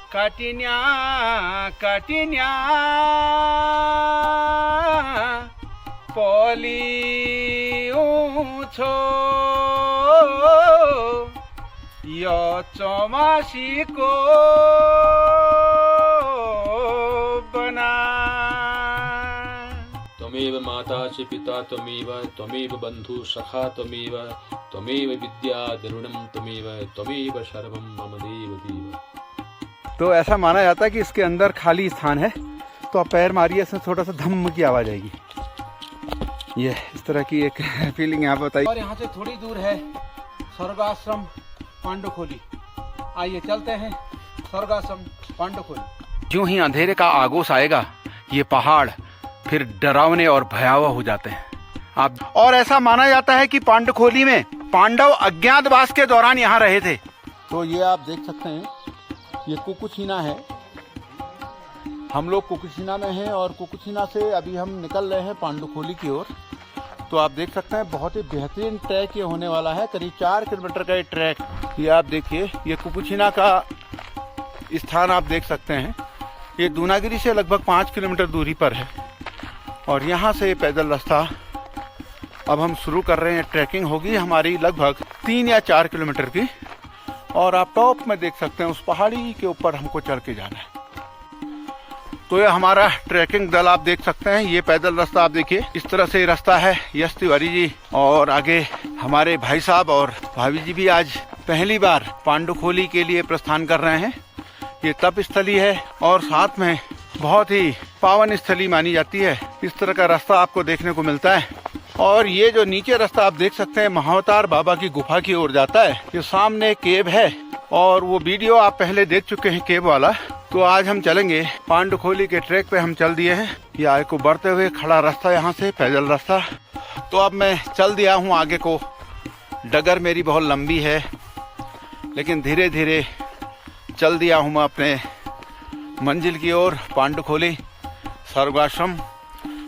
काटिन्या काटिन्या पलिउँछो यो चौमासीको बना। त्वमेव माता च पिता त्वमेव बंधु सखा त्वमेव विद्या द्रविणं त्वमेव सर्वं मम देव देव। तो ऐसा माना जाता है कि इसके अंदर खाली स्थान है, तो आप पैर मारिए, इसमें छोटा सा धम्म की आवाज आएगी। ये इस तरह की एक फीलिंग यहाँ बताइए। और यहाँ से थोड़ी दूर है स्वर्गाश्रम पांडुखोली। आइए चलते हैं स्वर्गाश्रम पांडुखोली। यूं ही अंधेरे का आगोश आएगा, ये पहाड़ फिर डरावने और भयावह हो जाते हैं। और ऐसा माना जाता है कि पांडुखोली में पांडव अज्ञातवास के दौरान यहाँ रहे थे। तो ये आप देख सकते हैं, ये कुकुछीना है। हम लोग कुकुछीना में हैं और कुकुछीना से अभी हम निकल रहे हैं पांडुखोली की ओर। तो आप देख सकते हैं बहुत ही बेहतरीन ट्रैक ये होने वाला है, करीब 4 किलोमीटर का ये ट्रैक। ये आप देखिए, ये कुकुछीना का स्थान आप देख सकते हैं। ये दूनागिरी से लगभग 5 किलोमीटर दूरी पर है और यहाँ से पैदल रास्ता अब हम शुरू कर रहे हैं। ट्रैकिंग होगी हमारी लगभग 3 या 4 किलोमीटर की और आप टॉप में देख सकते हैं उस पहाड़ी के ऊपर हमको चढ़ के जाना है। तो ये हमारा ट्रैकिंग दल आप देख सकते हैं। ये पैदल रास्ता आप देखिए, इस तरह से रास्ता है। यश तिवारी जी और आगे हमारे भाई साहब और भाभी जी भी आज पहली बार पांडुखोली के लिए प्रस्थान कर रहे हैं। ये तप स्थली है और साथ में बहुत ही पावन स्थली मानी जाती है। इस तरह का रास्ता आपको देखने को मिलता है। और ये जो नीचे रास्ता आप देख सकते हैं महाअवतार बाबा की गुफा की ओर जाता है। ये सामने केव है और वो वीडियो आप पहले देख चुके हैं केव वाला। तो आज हम चलेंगे पांडुखोली के ट्रैक पे हम चल दिए हैं। ये आगे को बढ़ते हुए खड़ा रास्ता यहाँ से पैदल रास्ता। तो अब मैं चल दिया हूँ आगे को। डगर मेरी बहुत लंबी है लेकिन धीरे धीरे चल दिया हूँ मैं अपने मंजिल की ओर, पांडुखोली स्वर्गाश्रम।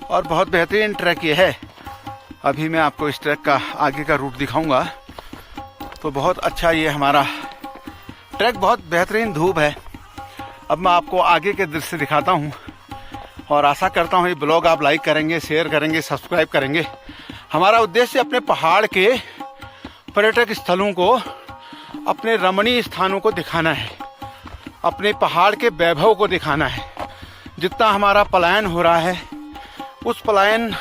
और बहुत बेहतरीन ट्रैक ये है। अभी मैं आपको इस ट्रैक का आगे का रूट दिखाऊंगा। तो बहुत अच्छा ये हमारा ट्रैक, बहुत बेहतरीन धूप है। अब मैं आपको आगे के दृश्य दिखाता हूँ और आशा करता हूँ ये ब्लॉग आप लाइक करेंगे, शेयर करेंगे, सब्सक्राइब करेंगे। हमारा उद्देश्य अपने पहाड़ के पर्यटक स्थलों को, अपने रमणीय स्थानों को दिखाना है, अपने पहाड़ के वैभव को दिखाना है। जितना हमारा पलायन हो रहा है उस पलायन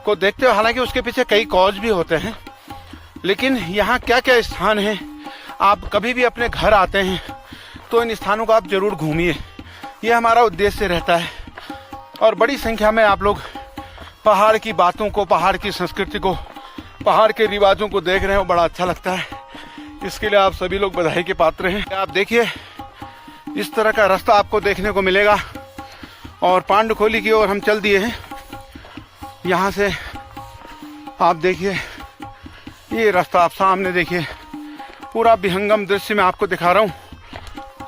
को देखते हुए, हालांकि उसके पीछे कई कॉज भी होते हैं, लेकिन यहाँ क्या क्या स्थान हैं। आप कभी भी अपने घर आते हैं तो इन स्थानों को आप जरूर घूमिए, ये हमारा उद्देश्य रहता है। और बड़ी संख्या में आप लोग पहाड़ की बातों को, पहाड़ की संस्कृति को, पहाड़ के रिवाजों को देख रहे हो, बड़ा अच्छा लगता है। इसके लिए आप सभी लोग बधाई के पात्र हैं। आप देखिए, इस तरह का रास्ता आपको देखने को मिलेगा और पांडुखोली की ओर हम चल दिए हैं। यहाँ से आप देखिए, ये रास्ता आप सामने देखिए, पूरा विहंगम दृश्य मैं आपको दिखा रहा हूँ।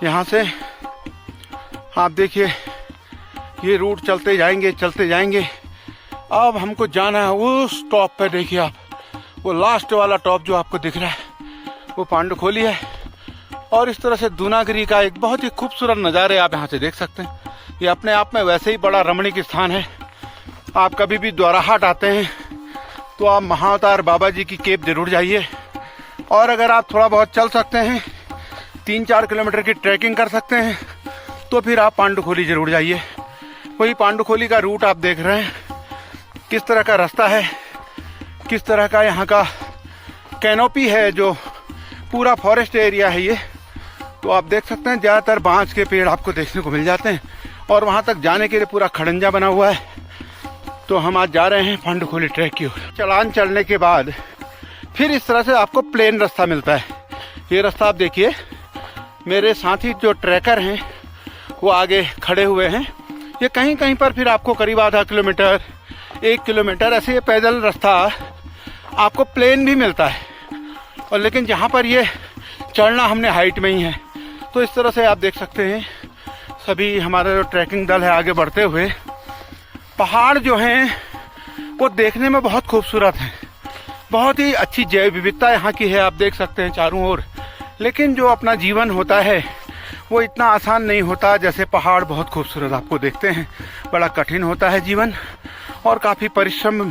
यहाँ से आप देखिए, ये रूट चलते जाएंगे। अब हमको जाना है उस टॉप पे। देखिए आप, वो लास्ट वाला टॉप जो आपको दिख रहा है वो पांडुखोली है। और इस तरह से दूनागिरी का एक बहुत ही खूबसूरत नज़ारे आप यहाँ से देख सकते हैं। ये अपने आप में वैसे ही बड़ा रमणीक स्थान है। आप कभी भी द्वाराहाट आते हैं तो आप महाअवतार बाबा जी की केव जरूर जाइए। और अगर आप थोड़ा बहुत चल सकते हैं, 3-4 किलोमीटर की ट्रैकिंग कर सकते हैं, तो फिर आप पांडुखोली जरूर जाइए। वही पांडुखोली का रूट आप देख रहे हैं, किस तरह का रास्ता है, किस तरह का यहाँ का कैनोपी है, जो पूरा फॉरेस्ट एरिया है ये। तो आप देख सकते हैं ज़्यादातर बांस के पेड़ आपको देखने को मिल जाते हैं और वहाँ तक जाने के लिए पूरा खड़ंजा बना हुआ है। तो हम आज जा रहे हैं पांडुखोली ट्रैक की ओर। चढ़ान चढ़ने के बाद फिर इस तरह से आपको प्लेन रास्ता मिलता है। ये रास्ता आप देखिए, मेरे साथी जो ट्रैकर हैं वो आगे खड़े हुए हैं। ये कहीं कहीं पर फिर आपको करीब आधा किलोमीटर, 1 किलोमीटर ऐसे ये पैदल रास्ता आपको प्लेन भी मिलता है। और लेकिन जहाँ पर ये चढ़ना हमने हाइट में ही है। तो इस तरह से आप देख सकते हैं सभी हमारा जो ट्रैकिंग दल है आगे बढ़ते हुए। पहाड़ जो हैं वो देखने में बहुत खूबसूरत हैं, बहुत ही अच्छी जैव विविधता यहाँ की है, आप देख सकते हैं चारों ओर। लेकिन जो अपना जीवन होता है वो इतना आसान नहीं होता। जैसे पहाड़ बहुत खूबसूरत आपको देखते हैं, बड़ा कठिन होता है जीवन और काफ़ी परिश्रम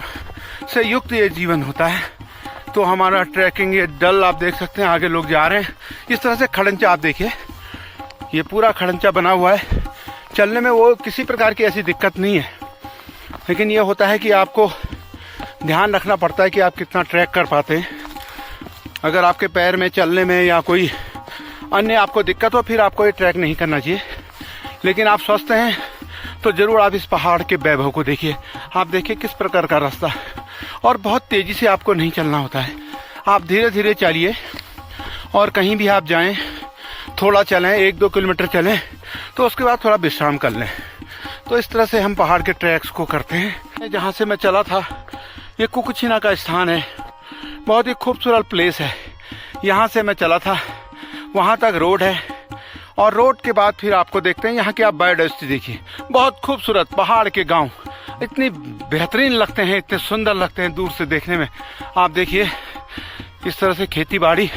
से युक्त ये जीवन होता है। तो हमारा ट्रैकिंग, ये डल आप देख सकते हैं, आगे लोग जा रहे हैं। इस तरह से खड़ंचा आप देखिए, ये पूरा खड़ंचा बना हुआ है। चलने में वो किसी प्रकार की ऐसी दिक्कत नहीं है, लेकिन ये होता है कि आपको ध्यान रखना पड़ता है कि आप कितना ट्रैक कर पाते हैं। अगर आपके पैर में, चलने में या कोई अन्य आपको दिक्कत हो, फिर आपको ये ट्रैक नहीं करना चाहिए। लेकिन आप स्वस्थ हैं तो ज़रूर आप इस पहाड़ के वैभव को देखिए। आप देखिए किस प्रकार का रास्ता, और बहुत तेज़ी से आपको नहीं चलना होता है। आप धीरे धीरे चलिए, और कहीं भी आप जाएं थोड़ा चलें, 1-2 किलोमीटर चलें, तो उसके बाद थोड़ा विश्राम कर लें। तो इस तरह से हम पहाड़ के ट्रैक्स को करते हैं। जहाँ से मैं चला था, ये कुकुचिना का स्थान है, बहुत ही खूबसूरत प्लेस है। यहाँ से मैं चला था, वहाँ तक रोड है, और रोड के बाद फिर आपको देखते हैं यहाँ की आप बायोडाइवर्सिटी देखिए। बहुत खूबसूरत पहाड़ के गांव, इतनी बेहतरीन लगते हैं, इतने सुंदर लगते हैं दूर से देखने में। आप देखिए इस तरह से खेती बाड़ी,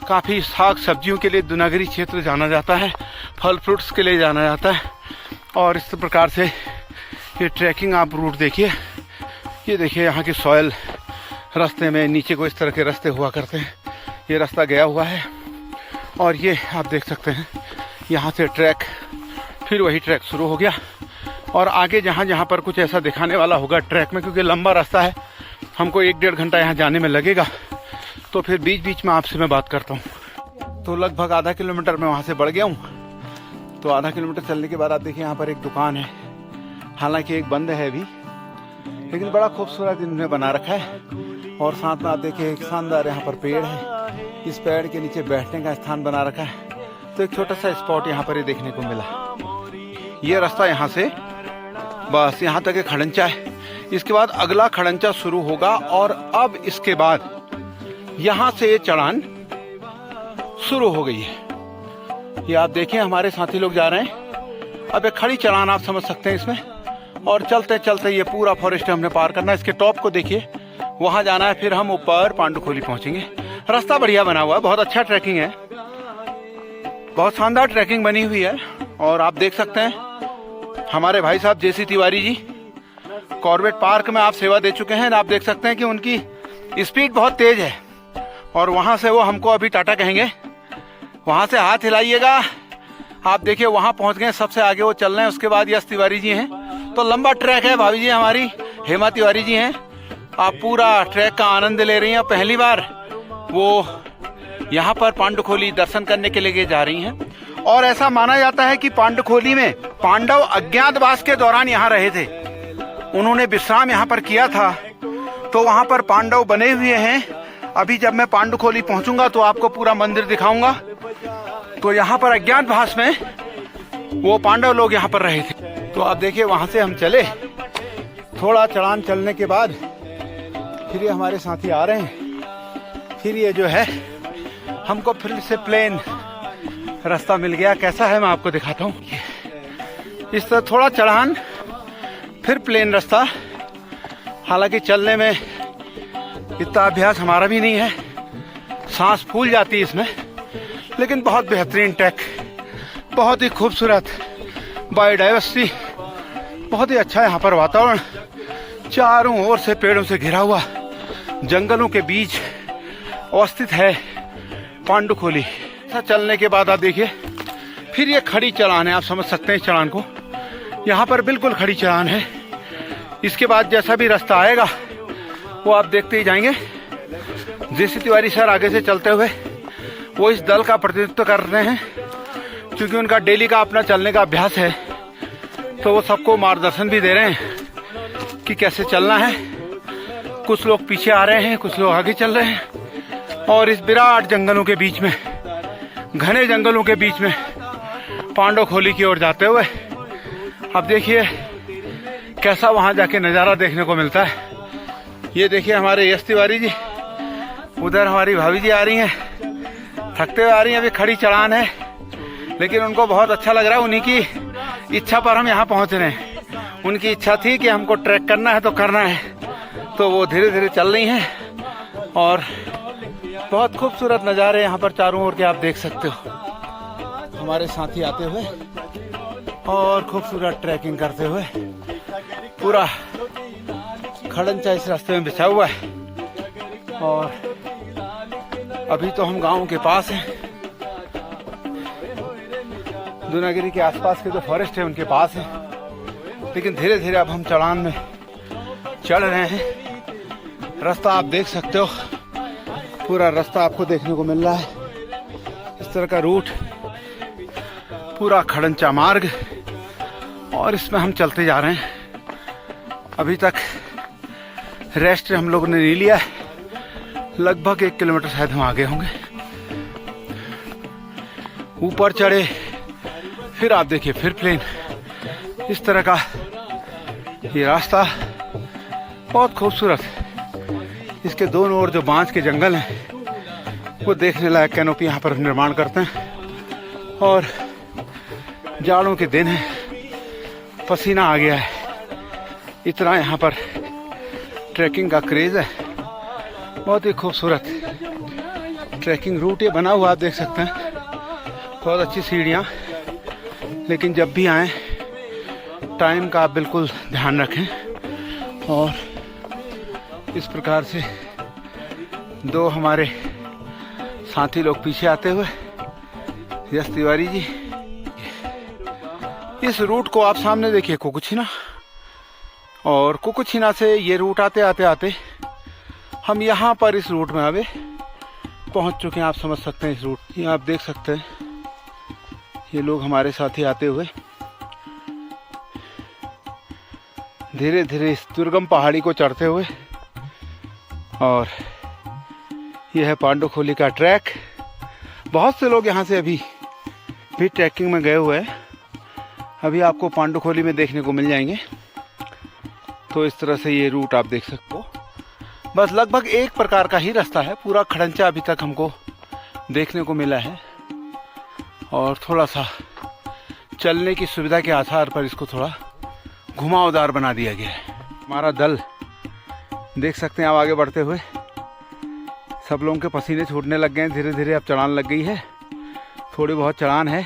काफ़ी साग सब्जियों के लिए दुनागरी क्षेत्र जाना जाता है, फल फ्रूट्स के लिए जाना जाता है। और इस प्रकार से ये ट्रैकिंग आप रूट देखिए। ये देखिए यहाँ की सॉयल, रास्ते में नीचे को इस तरह के रास्ते हुआ करते हैं। ये रास्ता गया हुआ है, और ये आप देख सकते हैं यहाँ से ट्रैक, फिर वही ट्रैक शुरू हो गया। और आगे जहाँ जहाँ पर कुछ ऐसा दिखाने वाला होगा ट्रैक में, क्योंकि लंबा रास्ता है, हमको 1-1.5 घंटा यहाँ जाने में लगेगा, तो फिर बीच बीच में आपसे मैं बात करता हूँ। तो लगभग आधा किलोमीटर मैं वहाँ से बढ़ गया हूँ। तो आधा किलोमीटर चलने के बाद आप देखिए यहाँ पर एक दुकान है, हालांकि एक बंद है अभी, लेकिन बड़ा खूबसूरत इन्होंने बना रखा है। और साथ में आप देखिए एक शानदार यहाँ पर पेड़ है, इस पेड़ के नीचे बैठने का स्थान बना रखा है। तो एक छोटा सा स्पॉट यहाँ पर ये देखने को मिला। ये रास्ता यहाँ से बस यहाँ तक एक खड़ंचा है, इसके बाद अगला खड़ंचा शुरू होगा, और अब इसके बाद यहाँ से ये चढ़ान शुरू हो गई है। ये आप देखें हमारे साथी लोग जा रहे हैं। अब एक खड़ी चढ़ान आप समझ सकते हैं इसमें, और चलते चलते ये पूरा फॉरेस्ट हमने पार करना है। इसके टॉप को देखिए, वहाँ जाना है, फिर हम ऊपर पांडुखोली पहुँचेंगे। रास्ता बढ़िया बना हुआ है, बहुत अच्छा ट्रैकिंग है, बहुत शानदार ट्रैकिंग बनी हुई है। और आप देख सकते हैं हमारे भाई साहब जेसी तिवारी जी कॉर्बेट पार्क में आप सेवा दे चुके हैं। आप देख सकते हैं कि उनकी स्पीड बहुत तेज है, और वहाँ से वो हमको अभी टाटा कहेंगे। वहाँ से हाथ हिलाइएगा। आप देखिए वहाँ पहुँच गए, सबसे आगे वो चल रहे हैं। उसके बाद यश तिवारी जी हैं। तो लंबा ट्रैक है, भाभी जी हमारी हेमा तिवारी जी हैं। आप पूरा ट्रैक का आनंद ले रही हैं। पहली बार वो यहाँ पर पांडुखोली दर्शन करने के लिए जा रही हैं। और ऐसा माना जाता है कि पांडुखोली में पांडव अज्ञातवास के दौरान यहाँ रहे थे, उन्होंने विश्राम यहाँ पर किया था, तो वहाँ पर पांडव बने हुए हैं। अभी जब मैं पांडुखोली पहुँचूंगा तो आपको पूरा मंदिर दिखाऊंगा। तो यहाँ पर अज्ञातवास में वो पांडव लोग यहाँ पर रहे थे। तो आप देखिए वहाँ से हम चले, थोड़ा चढ़ान चलने के बाद फिर ये हमारे साथी आ रहे हैं। फिर ये जो है हमको फिर से प्लेन रास्ता मिल गया। कैसा है मैं आपको दिखाता हूँ। इस तरह थोड़ा चढ़ान, फिर प्लेन रास्ता। हालांकि चलने में इतना अभ्यास हमारा भी नहीं है, सांस फूल जाती है इसमें, लेकिन बहुत बेहतरीन ट्रैक, बहुत ही खूबसूरत बायोडाइवर्सिटी, बहुत ही अच्छा यहाँ पर वातावरण, चारों ओर से पेड़ों से घिरा हुआ, जंगलों के बीच अवस्थित है पांडुखोली। ऐसा चलने के बाद आप देखिए फिर ये खड़ी चढ़ान है, आप समझ सकते हैं चढ़ान को। यहाँ पर बिल्कुल खड़ी चढ़ान है। इसके बाद जैसा भी रास्ता आएगा वो आप देखते ही जाएंगे। जेसी तिवारी सर आगे से चलते हुए वो इस दल का प्रतिनिधित्व कर रहे हैं, क्योंकि उनका डेली का अपना चलने का अभ्यास है। तो वो सबको मार्गदर्शन भी दे रहे हैं कि कैसे चलना है। कुछ लोग पीछे आ रहे हैं, कुछ लोग आगे चल रहे हैं। और इस विराट जंगलों के बीच में, घने जंगलों के बीच में पांडुखोली की ओर जाते हुए अब देखिए कैसा वहां जाके नज़ारा देखने को मिलता है। ये देखिए हमारे यश तिवारी जी, उधर हमारी भाभी जी आ रही हैं, थकते हुए आ रही हैं। अभी खड़ी चढ़ान है, लेकिन उनको बहुत अच्छा लग रहा है। उन्हीं की इच्छा पर हम यहाँ पहुँच रहे हैं। उनकी इच्छा थी कि हमको ट्रैक करना है तो करना है, तो वो धीरे धीरे चल रही हैं। और बहुत खूबसूरत नज़ारे यहाँ पर चारों ओर के आप देख सकते हो। हमारे साथी आते हुए और खूबसूरत ट्रैकिंग करते हुए। पूरा खड़ंचा इस रास्ते में बिछा हुआ है और अभी तो हम गांव के पास हैं। दूनागिरी के आसपास के जो फॉरेस्ट है उनके पास है, लेकिन धीरे धीरे अब हम चढ़ान में चढ़ रहे हैं। रास्ता आप देख सकते हो, पूरा रास्ता आपको देखने को मिल रहा है। इस तरह का रूट, पूरा खड़ंचा मार्ग, और इसमें हम चलते जा रहे हैं। अभी तक रेस्ट हम लोगों ने नहीं लिया है, लगभग 1 किलोमीटर शायद हम आगे होंगे। ऊपर चढ़े, फिर आप देखिए फिर प्लेन। इस तरह का ये रास्ता बहुत खूबसूरत। इसके दोनों ओर जो बांस के जंगल हैं वो देखने लायक कैनोपी यहाँ पर निर्माण करते हैं। और जाड़ों के दिन है, पसीना आ गया है, इतना यहाँ पर ट्रैकिंग का क्रेज है। बहुत ही खूबसूरत ट्रैकिंग रूट ये बना हुआ, आप देख सकते हैं। बहुत अच्छी सीढ़ियाँ, लेकिन जब भी आएँ टाइम का आप बिल्कुल ध्यान रखें। और इस प्रकार से दो हमारे साथी लोग पीछे आते हुए, यश तिवारी जी। इस रूट को आप सामने देखिए कुकुछिना, और कुकुछिना से ये रूट आते आते आते हम यहाँ पर इस रूट में अभी पहुँच चुके हैं। आप समझ सकते हैं इस रूट, ये आप देख सकते हैं। ये लोग हमारे साथ ही आते हुए धीरे धीरे इस दुर्गम पहाड़ी को चढ़ते हुए, और यह है पांडुखोली का ट्रैक। बहुत से लोग यहाँ से अभी भी ट्रैकिंग में गए हुए हैं, अभी आपको पांडुखोली में देखने को मिल जाएंगे। तो इस तरह से ये रूट आप देख सकते हो। बस लगभग एक प्रकार का ही रास्ता है। पूरा खड़ंचा अभी तक हमको देखने को मिला है, और थोड़ा सा चलने की सुविधा के आधार पर इसको थोड़ा घुमावदार बना दिया गया है। हमारा दल देख सकते हैं आप आगे बढ़ते हुए। सब लोगों के पसीने छूटने लग गए हैं, धीरे धीरे अब चढ़ान लग गई है। थोड़ी बहुत चढ़ान है,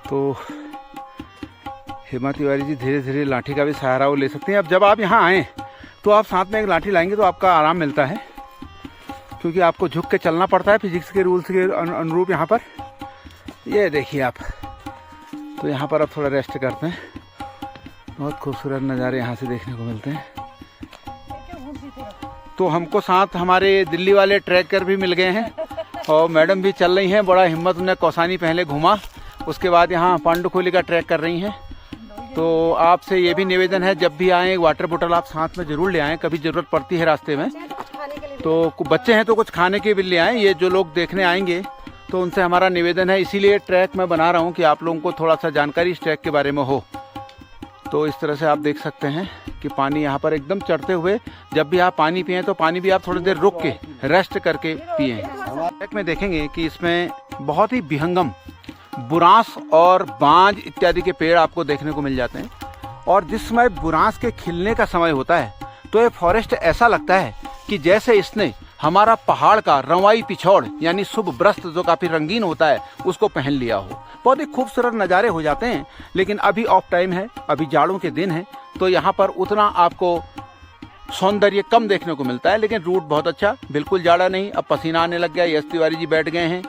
तो हेमा तिवारी जी धीरे धीरे लाठी का भी सहारा वो ले सकते हैं। अब जब आप यहाँ आएँ तो आप साथ में एक लाठी लाएंगे तो आपका आराम मिलता है, क्योंकि आपको झुक के चलना पड़ता है फिजिक्स के रूल्स के अनुरूप। यहाँ पर ये देखिए आप, तो यहाँ पर आप थोड़ा रेस्ट करते हैं। बहुत खूबसूरत नज़ारे यहाँ से देखने को मिलते हैं। तो हमको साथ हमारे दिल्ली वाले ट्रैकर भी मिल गए हैं, और मैडम भी चल रही हैं। बड़ा हिम्मत, उन्हें कौसानी पहले घूमा, उसके बाद यहाँ पांडुखोली का ट्रैक कर रही हैं। तो आपसे ये भी निवेदन है, जब भी आएँ वाटर बोतल आप साथ में ज़रूर ले आएँ, कभी ज़रूरत पड़ती है रास्ते में। तो बच्चे हैं तो कुछ खाने के भी ले आएँ। ये जो लोग देखने आएंगे तो उनसे हमारा निवेदन है, इसीलिए ट्रैक मैं बना रहा हूँ कि आप लोगों को थोड़ा सा जानकारी इस ट्रैक के बारे में हो। तो इस तरह से आप देख सकते हैं कि पानी यहाँ पर एकदम चढ़ते हुए, जब भी आप पानी पिएं तो पानी भी आप थोड़ी देर रुक के रेस्ट करके पिएं। ट्रैक में देखेंगे कि इसमें बहुत ही विहंगम बुरांस और बांज इत्यादि के पेड़ आपको देखने को मिल जाते हैं। और जिस समय बुरांस के खिलने का समय होता है तो ये फॉरेस्ट ऐसा लगता है कि जैसे इसने हमारा पहाड़ का रवाई पिछौड़ यानी शुभ वस्त्र जो काफ़ी रंगीन होता है उसको पहन लिया हो। बहुत ही खूबसूरत नज़ारे हो जाते हैं। लेकिन अभी ऑफ टाइम है, अभी जाड़ों के दिन है, तो यहाँ पर उतना आपको सौंदर्य कम देखने को मिलता है। लेकिन रूट बहुत अच्छा, बिल्कुल जाड़ा नहीं। अब पसीना आने लग गया। यश तिवारी जी बैठ गए हैं,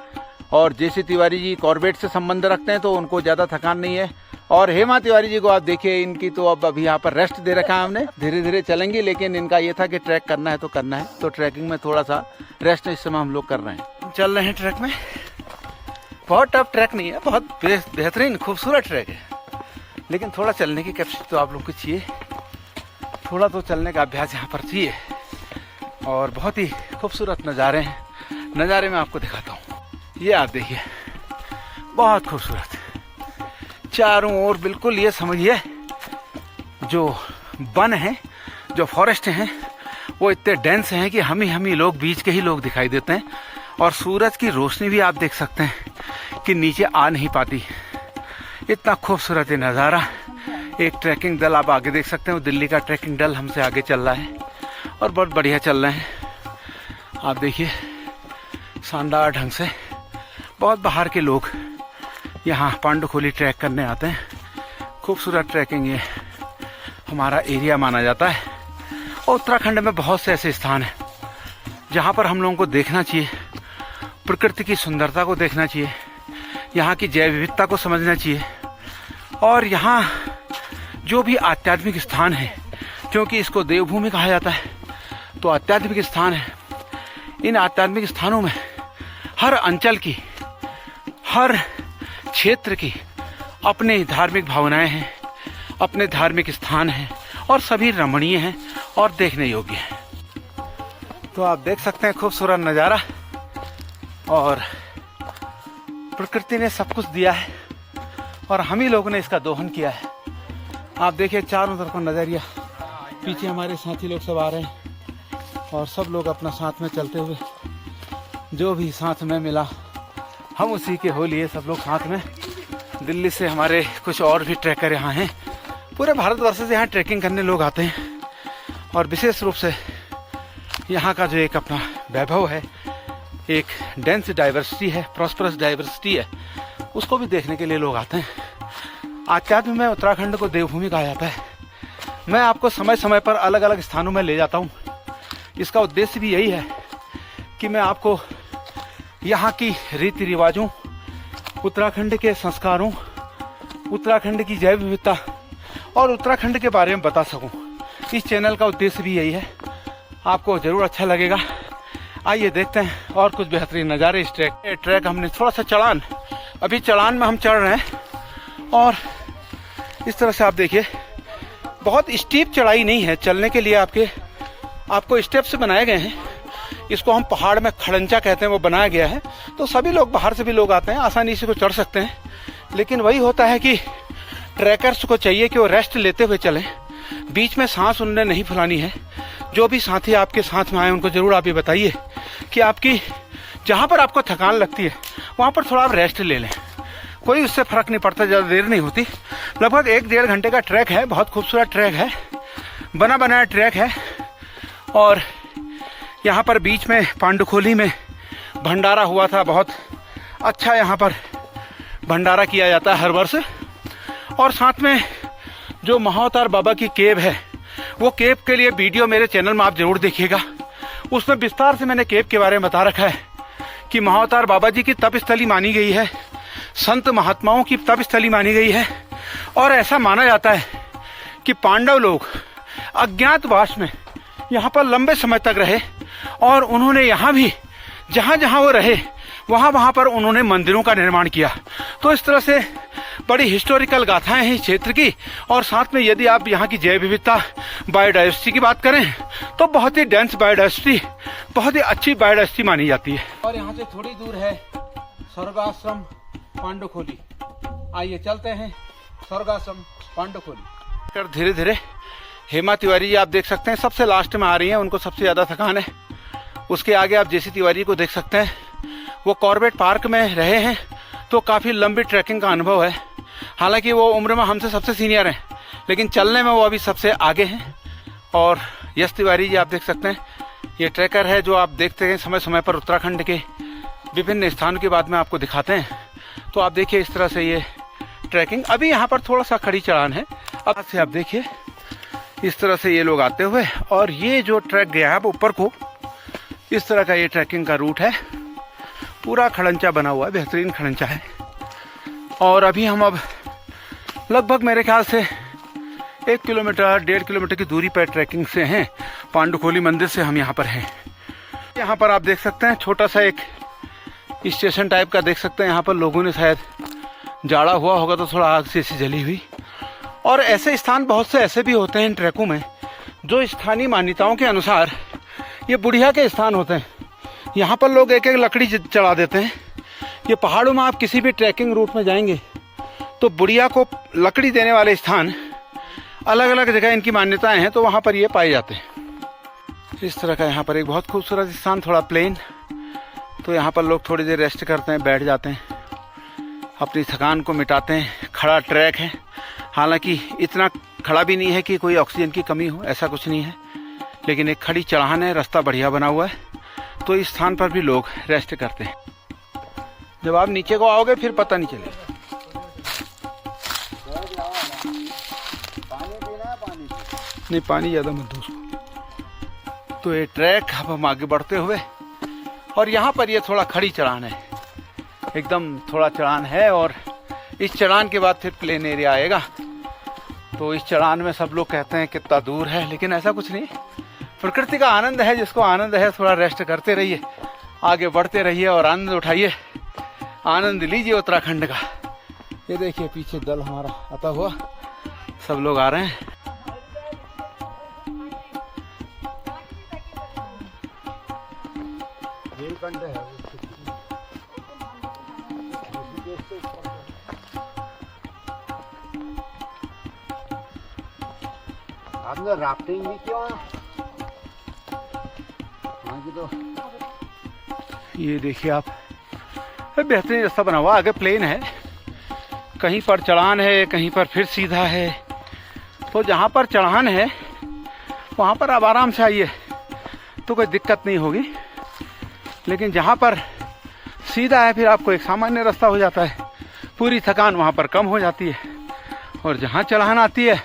और जेसी तिवारी जी कॉर्बेट से संबंध रखते हैं तो उनको ज़्यादा थकान नहीं है। और हेमा तिवारी जी को आप देखिए, इनकी तो अब अभी यहाँ पर रेस्ट दे रखा है हमने, धीरे धीरे चलेंगे। लेकिन इनका ये था कि ट्रैक करना है तो करना है, तो ट्रैकिंग में थोड़ा सा रेस्ट इस समय हम लोग कर रहे हैं। चल रहे हैं ट्रैक में। बहुत टफ ट्रैक नहीं है, बहुत बेहतरीन खूबसूरत ट्रैक है, लेकिन थोड़ा चलने की कैपेसिटी तो आप लोग को चाहिए। थोड़ा तो चलने का अभ्यास यहाँ पर चाहिए। और बहुत ही खूबसूरत नज़ारे हैं, नज़ारे मैं आपको दिखाता हूँ। ये आप देखिए, बहुत खूबसूरत चारों ओर। बिल्कुल ये समझिए जो वन है, जो फॉरेस्ट हैं, वो इतने डेंस हैं कि हम ही लोग, बीच के ही लोग दिखाई देते हैं। और सूरज की रोशनी भी आप देख सकते हैं कि नीचे आ नहीं पाती। इतना खूबसूरत ये नज़ारा। एक ट्रैकिंग दल आप आगे देख सकते हैं, वो दिल्ली का ट्रैकिंग दल हमसे आगे चल रहा है और बहुत बढ़िया चल रहे हैं। आप देखिए शानदार ढंग से, बहुत बाहर के लोग यहाँ पांडुखोली ट्रैक करने आते हैं। खूबसूरत ट्रैकिंग ये हमारा एरिया माना जाता है। और उत्तराखंड में बहुत से ऐसे स्थान हैं जहाँ पर हम लोगों को देखना चाहिए, प्रकृति की सुंदरता को देखना चाहिए, यहाँ की जैव विविधता को समझना चाहिए। और यहाँ जो भी आध्यात्मिक स्थान है, क्योंकि इसको देवभूमि कहा जाता है, तो आध्यात्मिक स्थान है। इन आध्यात्मिक स्थानों में हर अंचल की, हर क्षेत्र की अपने धार्मिक भावनाएं हैं, अपने धार्मिक स्थान हैं और सभी रमणीय हैं और देखने योग्य हैं। तो आप देख सकते हैं खूबसूरत नज़ारा, और प्रकृति ने सब कुछ दिया है और हम ही लोगों ने इसका दोहन किया है। आप देखिए चारों तरफ का नज़रिया, पीछे हमारे साथी लोग सब आ रहे हैं और सब लोग अपना साथ में चलते हुए, जो भी साथ में मिला हम उसी के हो लिए सब लोग साथ में। दिल्ली से हमारे कुछ और भी ट्रैकर यहाँ हैं, पूरे भारतवर्ष से यहाँ ट्रैकिंग करने लोग आते हैं। और विशेष रूप से यहाँ का जो एक अपना वैभव है, एक डेंस डाइवर्सिटी है, प्रॉस्परस डाइवर्सिटी है, उसको भी देखने के लिए लोग आते हैं। आध्यात्म में उत्तराखंड को देवभूमि कहा जाता है। मैं आपको समय समय पर अलग अलग स्थानों में ले जाता हूँ। इसका उद्देश्य भी यही है कि मैं आपको यहाँ की रीति रिवाजों, उत्तराखंड के संस्कारों, उत्तराखंड की जैव विविधता और उत्तराखंड के बारे में बता सकूं। इस चैनल का उद्देश्य भी यही है। आपको जरूर अच्छा लगेगा। आइए देखते हैं और कुछ बेहतरीन नज़ारे इस ट्रैक हमने थोड़ा सा चढ़ान, अभी चढ़ान में हम चढ़ रहे हैं। और इस तरह से आप देखिए, बहुत स्टीप चढ़ाई नहीं है, चलने के लिए आपको स्टेप्स बनाए गए हैं। इसको हम पहाड़ में खड़ंचा कहते हैं, वो बनाया गया है। तो सभी लोग, बाहर से भी लोग आते हैं, आसानी से को चढ़ सकते हैं। लेकिन वही होता है कि ट्रैकर्स को चाहिए कि वो रेस्ट लेते हुए चलें, बीच में सांस उन्हें नहीं फुलानी है। जो भी साथी आपके साथ में आए उनको जरूर आप ये बताइए कि आपकी जहाँ पर आपको थकान लगती है वहाँ पर थोड़ा आप रेस्ट ले लें, कोई उससे फर्क नहीं पड़ता, ज़्यादा देर नहीं होती। लगभग 1-1.5 घंटे का ट्रैक है, बहुत खूबसूरत ट्रैक है, बना बनाया ट्रैक है। और यहाँ पर बीच में पांडुखोली में भंडारा हुआ था, बहुत अच्छा यहाँ पर भंडारा किया जाता है हर वर्ष। और साथ में जो महाअवतार बाबा की केव है, वो केव के लिए वीडियो मेरे चैनल में आप जरूर देखिएगा। उसमें विस्तार से मैंने केव के बारे में बता रखा है कि महाअवतार बाबा जी की तपस्थली मानी गई है, संत महात्माओं की तपस्थली मानी गई है। और ऐसा माना जाता है कि पांडव लोग अज्ञातवास में यहाँ पर लंबे समय तक रहे और उन्होंने यहाँ भी जहाँ जहाँ वो रहे वहाँ पर उन्होंने मंदिरों का निर्माण किया। तो इस तरह से बड़ी हिस्टोरिकल गाथाएं हैं इस क्षेत्र की। और साथ में यदि आप यहाँ की जैव विविधता, बायोडाइवर्सिटी की बात करें तो बहुत ही डेंस बायोडाइवर्सिटी, बहुत ही अच्छी बायोडाइवर्सिटी मानी जाती है। और यहाँ से थोड़ी दूर है स्वर्गाश्रम पांडुखोली। आइए चलते हैं स्वर्गाश्रम पांडुखोली। धीरे धीरे हेमा तिवारी जी आप देख सकते हैं, सबसे लास्ट में आ रही हैं, उनको सबसे ज़्यादा थकान है। उसके आगे आप जेसी तिवारी को देख सकते हैं, वो कॉर्बेट पार्क में रहे हैं, तो काफ़ी लंबी ट्रैकिंग का अनुभव है। हालांकि वो उम्र में हमसे सबसे सीनियर हैं, लेकिन चलने में वो अभी सबसे आगे हैं। और यश तिवारी जी आप देख सकते हैं, ये ट्रैकर है जो आप देखते हैं समय समय पर उत्तराखंड के विभिन्न स्थानों के बाद में आपको दिखाते हैं। तो आप देखिए इस तरह से ये ट्रैकिंग, अभी यहाँ पर थोड़ा सा खड़ी चढ़ान है। अब से आप देखिए इस तरह से ये लोग आते हुए, और ये जो ट्रैक गया है ऊपर को, इस तरह का ये ट्रैकिंग का रूट है। पूरा खड़ंचा बना हुआ है, बेहतरीन खड़ंचा है। और अभी हम लगभग मेरे ख्याल से 1 किलोमीटर 1.5 किलोमीटर की दूरी पर ट्रैकिंग से हैं। पांडुखोली मंदिर से हम यहाँ पर हैं। यहाँ पर आप देख सकते हैं छोटा सा एक स्टेशन टाइप का देख सकते हैं। यहाँ पर लोगों ने शायद जाड़ा हुआ होगा तो थोड़ा आग से ऐसी जली हुई। और ऐसे स्थान बहुत से ऐसे भी होते हैं इन ट्रैकों में, जो स्थानीय मान्यताओं के अनुसार ये बुढ़िया के स्थान होते हैं। यहाँ पर लोग एक एक लकड़ी चढ़ा देते हैं। ये पहाड़ों में आप किसी भी ट्रैकिंग रूट में जाएंगे तो बुढ़िया को लकड़ी देने वाले स्थान अलग अलग जगह इनकी मान्यताएं हैं, तो वहाँ पर ये पाए जाते हैं। इस तरह का यहाँ पर एक बहुत खूबसूरत स्थान, थोड़ा प्लेन, तो यहाँ पर लोग थोड़ी देर रेस्ट करते हैं, बैठ जाते हैं, अपनी थकान को मिटाते हैं। खड़ा ट्रैक है, हालांकि इतना खड़ा भी नहीं है कि कोई ऑक्सीजन की कमी हो, ऐसा कुछ नहीं है, लेकिन एक खड़ी चढ़ान है, रास्ता बढ़िया बना हुआ है, तो इस स्थान पर भी लोग रेस्ट करते हैं। जब आप नीचे को आओगे फिर पता नहीं चलेगा। नहीं पानी ज़्यादा मत दो उसको। तो ये ट्रैक अब हम आगे बढ़ते हुए, और यहाँ पर ये थोड़ा खड़ी चढ़ान है, एकदम थोड़ा चढ़ान है, और इस चढ़ान के बाद फिर प्लेन एरिया आएगा। तो इस चढ़ान में सब लोग कहते हैं कितना दूर है, लेकिन ऐसा कुछ नहीं। प्रकृति का आनंद है, जिसको आनंद है थोड़ा रेस्ट करते रहिए, आगे बढ़ते रहिए और आनंद उठाइए, आनंद लीजिए उत्तराखंड का। ये देखिए पीछे दल हमारा आता हुआ, सब लोग आ रहे हैं। आपने राफ्टिंग भी किया? तो ये देखिए आप, बेहतरीन रास्ता बना हुआ, आगे प्लेन है, कहीं पर चढ़ान है, कहीं पर फिर सीधा है। तो जहाँ पर चढ़ान है वहाँ पर आप आराम से आइए तो कोई दिक्कत नहीं होगी, लेकिन जहाँ पर सीधा है फिर आपको एक सामान्य रास्ता हो जाता है, पूरी थकान वहाँ पर कम हो जाती है। और जहाँ चढ़ान आती है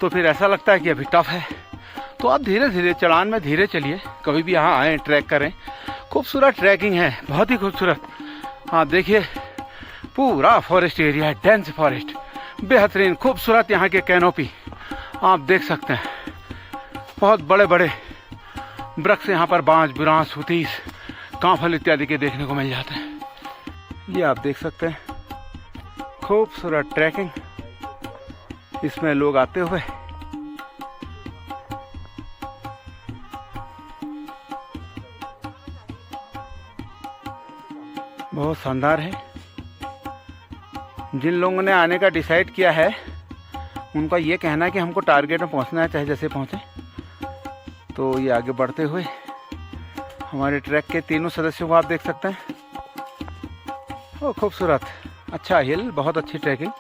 तो फिर ऐसा लगता है कि अभी टफ है। तो आप धीरे धीरे चढ़ान में धीरे चलिए, कभी भी यहाँ आएँ ट्रैक करें, खूबसूरत ट्रैकिंग है, बहुत ही खूबसूरत। आप देखिए पूरा फॉरेस्ट एरिया है, डेंस फॉरेस्ट, बेहतरीन खूबसूरत यहाँ के कैनोपी आप देख सकते हैं। बहुत बड़े बड़े वृक्ष यहाँ पर, बांज, बुरांस, हुतीस, कांफल इत्यादि के देखने को मिल जाते हैं। ये आप देख सकते हैं खूबसूरत ट्रैकिंग, इसमें लोग आते हुए बहुत शानदार है। जिन लोगों ने आने का डिसाइड किया है उनका ये कहना है कि हमको टारगेट में पहुंचना है, चाहे जैसे पहुंचे। तो ये आगे बढ़ते हुए हमारे ट्रैक के तीनों सदस्यों को आप देख सकते हैं। ओ खूबसूरत, अच्छा हिल, बहुत अच्छी ट्रैकिंग।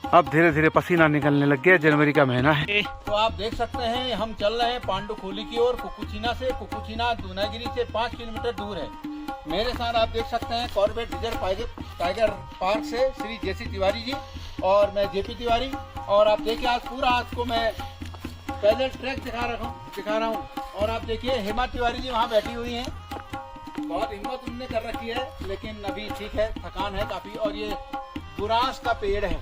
अब धीरे धीरे पसीना निकलने लग गया, जनवरी का महीना है। तो आप देख सकते हैं हम चल रहे हैं पांडुखोली की ओर, कुकुचीना से। कुकुचीना दूनागिरी से 5 किलोमीटर दूर है। मेरे साथ आप देख सकते हैं कॉर्बेट रिजर्व टाइगर पार्क से श्री जेसी तिवारी जी और मैं जेपी तिवारी। और आप देखिए आज पूरा आपको मैं पैदल ट्रैक दिखा रहा हूँ। और आप देखिए हेमा तिवारी जी वहाँ बैठी हुई हैं, बहुत हिम्मत उन्होंने कर रखी है, लेकिन अभी ठीक है, थकान है काफ़ी। और ये बुरांस का पेड़ है,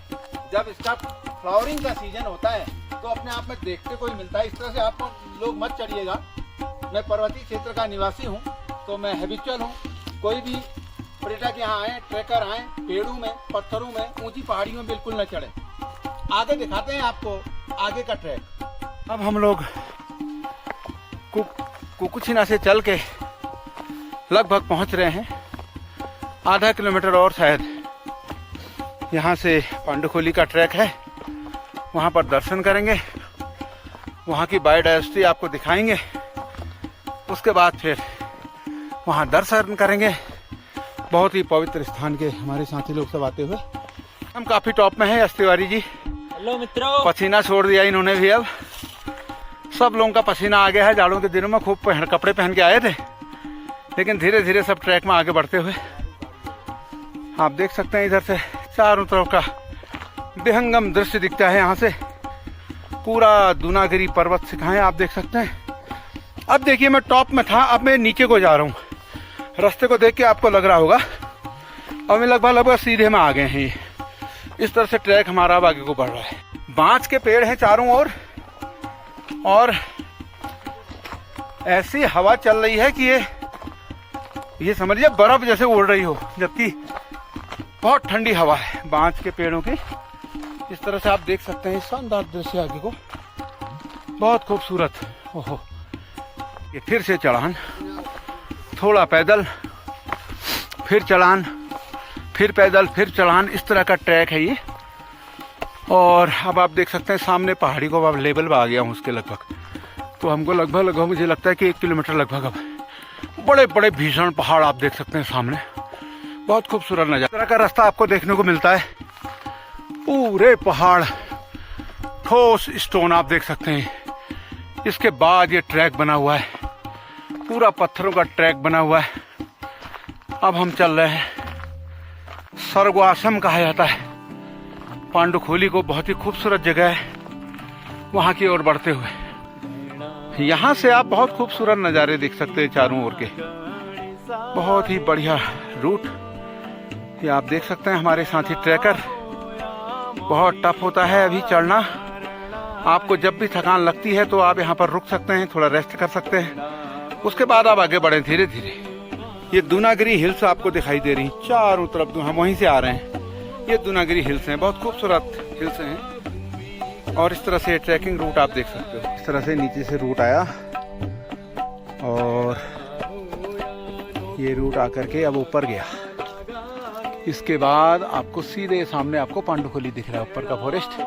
जब इसका फ्लावरिंग का सीजन होता है तो अपने आप में देखते को ही मिलता है। इस तरह से आप लोग मत चढ़िएगा। मैं पर्वतीय क्षेत्र का निवासी हूँ, तो मैं हैबिचुअल हूँ। कोई भी पर्यटक यहाँ आए, ट्रैकर आए, पेड़ों में, पत्थरों में, ऊंची पहाड़ियों में बिल्कुल न चढ़े। आगे दिखाते हैं आपको आगे का ट्रैक। अब हम लोग कुकुचीना से चल के लगभग पहुंच रहे हैं। आधा किलोमीटर और शायद यहाँ से पांडुखोली का ट्रैक है, वहाँ पर दर्शन करेंगे, वहाँ की बायोडायवर्सिटी आपको दिखाएंगे। उसके बाद फिर वहाँ दर्शन करेंगे। बहुत ही पवित्र स्थान के हमारे साथी लोग सब आते हुए। हम काफ़ी टॉप में हैं। यश तिवारी जी, हेलो मित्रों। पसीना छोड़ दिया इन्होंने भी। अब सब लोगों का पसीना आ गया है। जाड़ों के दिनों में खूब कपड़े पहन के आए थे, लेकिन धीरे धीरे सब ट्रैक में आगे बढ़ते हुए आप देख सकते हैं इधर से चारों तरफ का विहंगम दृश्य दिखता है। यहाँ से पूरा दूनागिरी पर्वत शिखाएं आप देख सकते हैं। अब देखिए मैं टॉप में था, अब मैं नीचे को जा रहा हूँ। रास्ते को देख के आपको लग रहा होगा अब मैं लगभग सीधे में आ गए हैं। इस तरह से ट्रैक हमारा अब आगे को बढ़ रहा है। बांस के पेड़ हैं चारों ओर, और ऐसी हवा चल रही है कि ये समझिए बर्फ जैसे उड़ रही हो, जबकि बहुत ठंडी हवा है बांस के पेड़ों की। इस तरह से आप देख सकते हैं शानदार दृश्य आगे को, बहुत खूबसूरत। ओहो, ये फिर से चढ़ान, थोड़ा पैदल, फिर चढ़ान, फिर पैदल, फिर चढ़ान, इस तरह का ट्रैक है ये। और अब आप देख सकते हैं सामने पहाड़ी को अब लेवल में आ गया हूँ उसके लगभग। तो हमको लगभग मुझे लगता है कि 1 किलोमीटर लगभग अब बड़े बड़े भीषण पहाड़ आप देख सकते हैं सामने। बहुत खूबसूरत नजारा। इस तरह का रास्ता आपको देखने को मिलता है। पूरे पहाड़, ठोस स्टोन आप देख सकते हैं। इसके बाद ये ट्रैक बना हुआ है, पूरा पत्थरों का ट्रैक बना हुआ है। अब हम चल रहे हैं, स्वर्ग आश्रम कहा जाता है पांडुखोली को। बहुत ही खूबसूरत जगह है, वहां की ओर बढ़ते हुए। यहाँ से आप बहुत खूबसूरत नज़ारे देख सकते हैं चारों ओर के। बहुत ही बढ़िया रूट ये आप देख सकते हैं। हमारे साथी ट्रैकर, बहुत टफ होता है अभी चढ़ना। आपको जब भी थकान लगती है तो आप यहाँ पर रुक सकते हैं, थोड़ा रेस्ट कर सकते हैं, उसके बाद आप आगे बढ़ें धीरे धीरे। ये दूनागिरी हिल्स आपको दिखाई दे रही चारों तरफ, हम वहीं से आ रहे हैं। ये दूनागिरी हिल्स हैं, बहुत खूबसूरत हिल्स हैं। और इस तरह से ट्रैकिंग रूट आप देख सकते हो। इस तरह से नीचे से रूट आया और ये रूट आकर के अब ऊपर गया। इसके बाद आपको सीधे सामने आपको पांडुखोली दिख रहा है, ऊपर का फॉरेस्ट,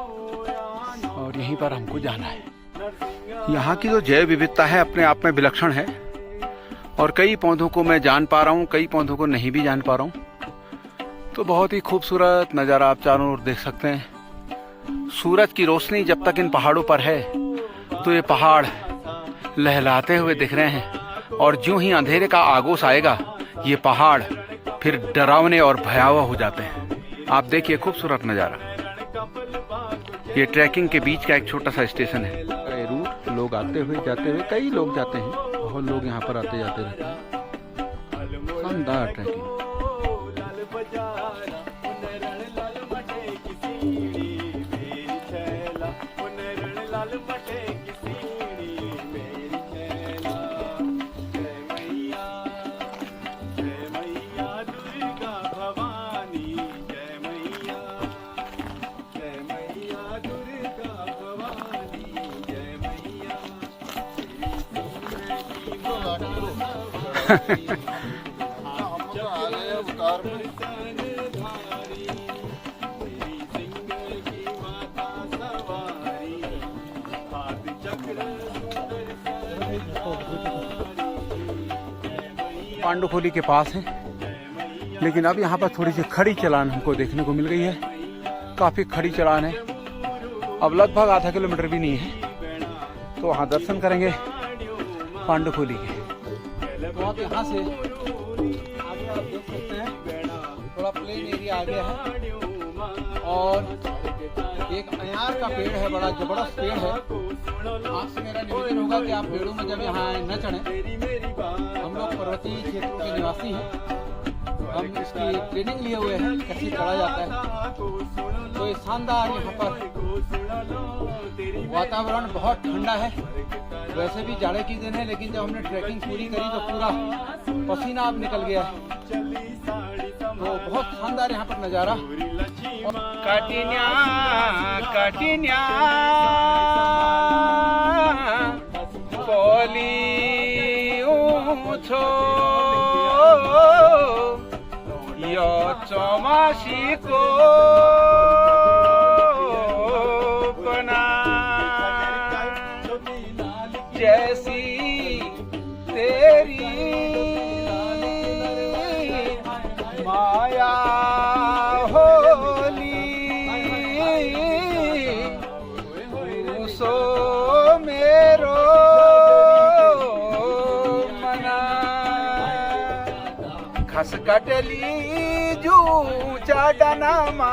और यहीं पर हमको जाना है। यहाँ की जो जैव विविधता है अपने आप में विलक्षण है, और कई पौधों को मैं जान पा रहा हूँ, कई पौधों को नहीं भी जान पा रहा हूँ। तो बहुत ही खूबसूरत नज़ारा आप चारों ओर देख सकते हैं। सूरज की रोशनी जब तक इन पहाड़ों पर है तो ये पहाड़ लहलाते हुए दिख रहे हैं, और ज्यों ही अंधेरे का आगोश आएगा ये पहाड़ फिर डरावने और भयावह हो जाते हैं। आप देखिए खूबसूरत नज़ारा। ये ट्रैकिंग के बीच का एक छोटा सा स्टेशन है। ये रूट लोग आते हुए जाते हुए, कई लोग जाते हैं, बहुत लोग यहाँ पर आते जाते रहते हैं। शानदार ट्रैकिंग। पांडुखोली के पास है, लेकिन अब यहाँ पर थोड़ी सी खड़ी चलान हमको देखने को मिल गई है। काफी खड़ी चलान है, अब लगभग आधा किलोमीटर भी नहीं है। तो वहाँ दर्शन करेंगे पांडुखोली के। तो आप यहाँ से आगे आप देख सकते हैं थोड़ा प्लेन एरिया आ गया है, और एक अयार का पेड़ है, बड़ा जबरदस्त पेड़ है। आपसे मेरा निवेदन होगा कि आप पेड़ों में जब यहाँ न चढ़ें। हम लोग पर्वतीय क्षेत्रों के निवासी हैं, हम इसकी ट्रेनिंग लिए हुए हैं कैसे चढ़ा जाता है। तो ये शानदार यहाँ पर वातावरण बहुत ठंडा है, वैसे भी जाड़े की दिन है, लेकिन जब हमने ट्रैकिंग पूरी करी तो पूरा पसीना अब निकल गया है। तो बहुत शानदार यहाँ पर नज़ारा। काटिन्या काटिन्या कोली उछो यो चौमासी को बना जैसी तेरी माया होली सो मेरो मना खस कटली जू चाडनामा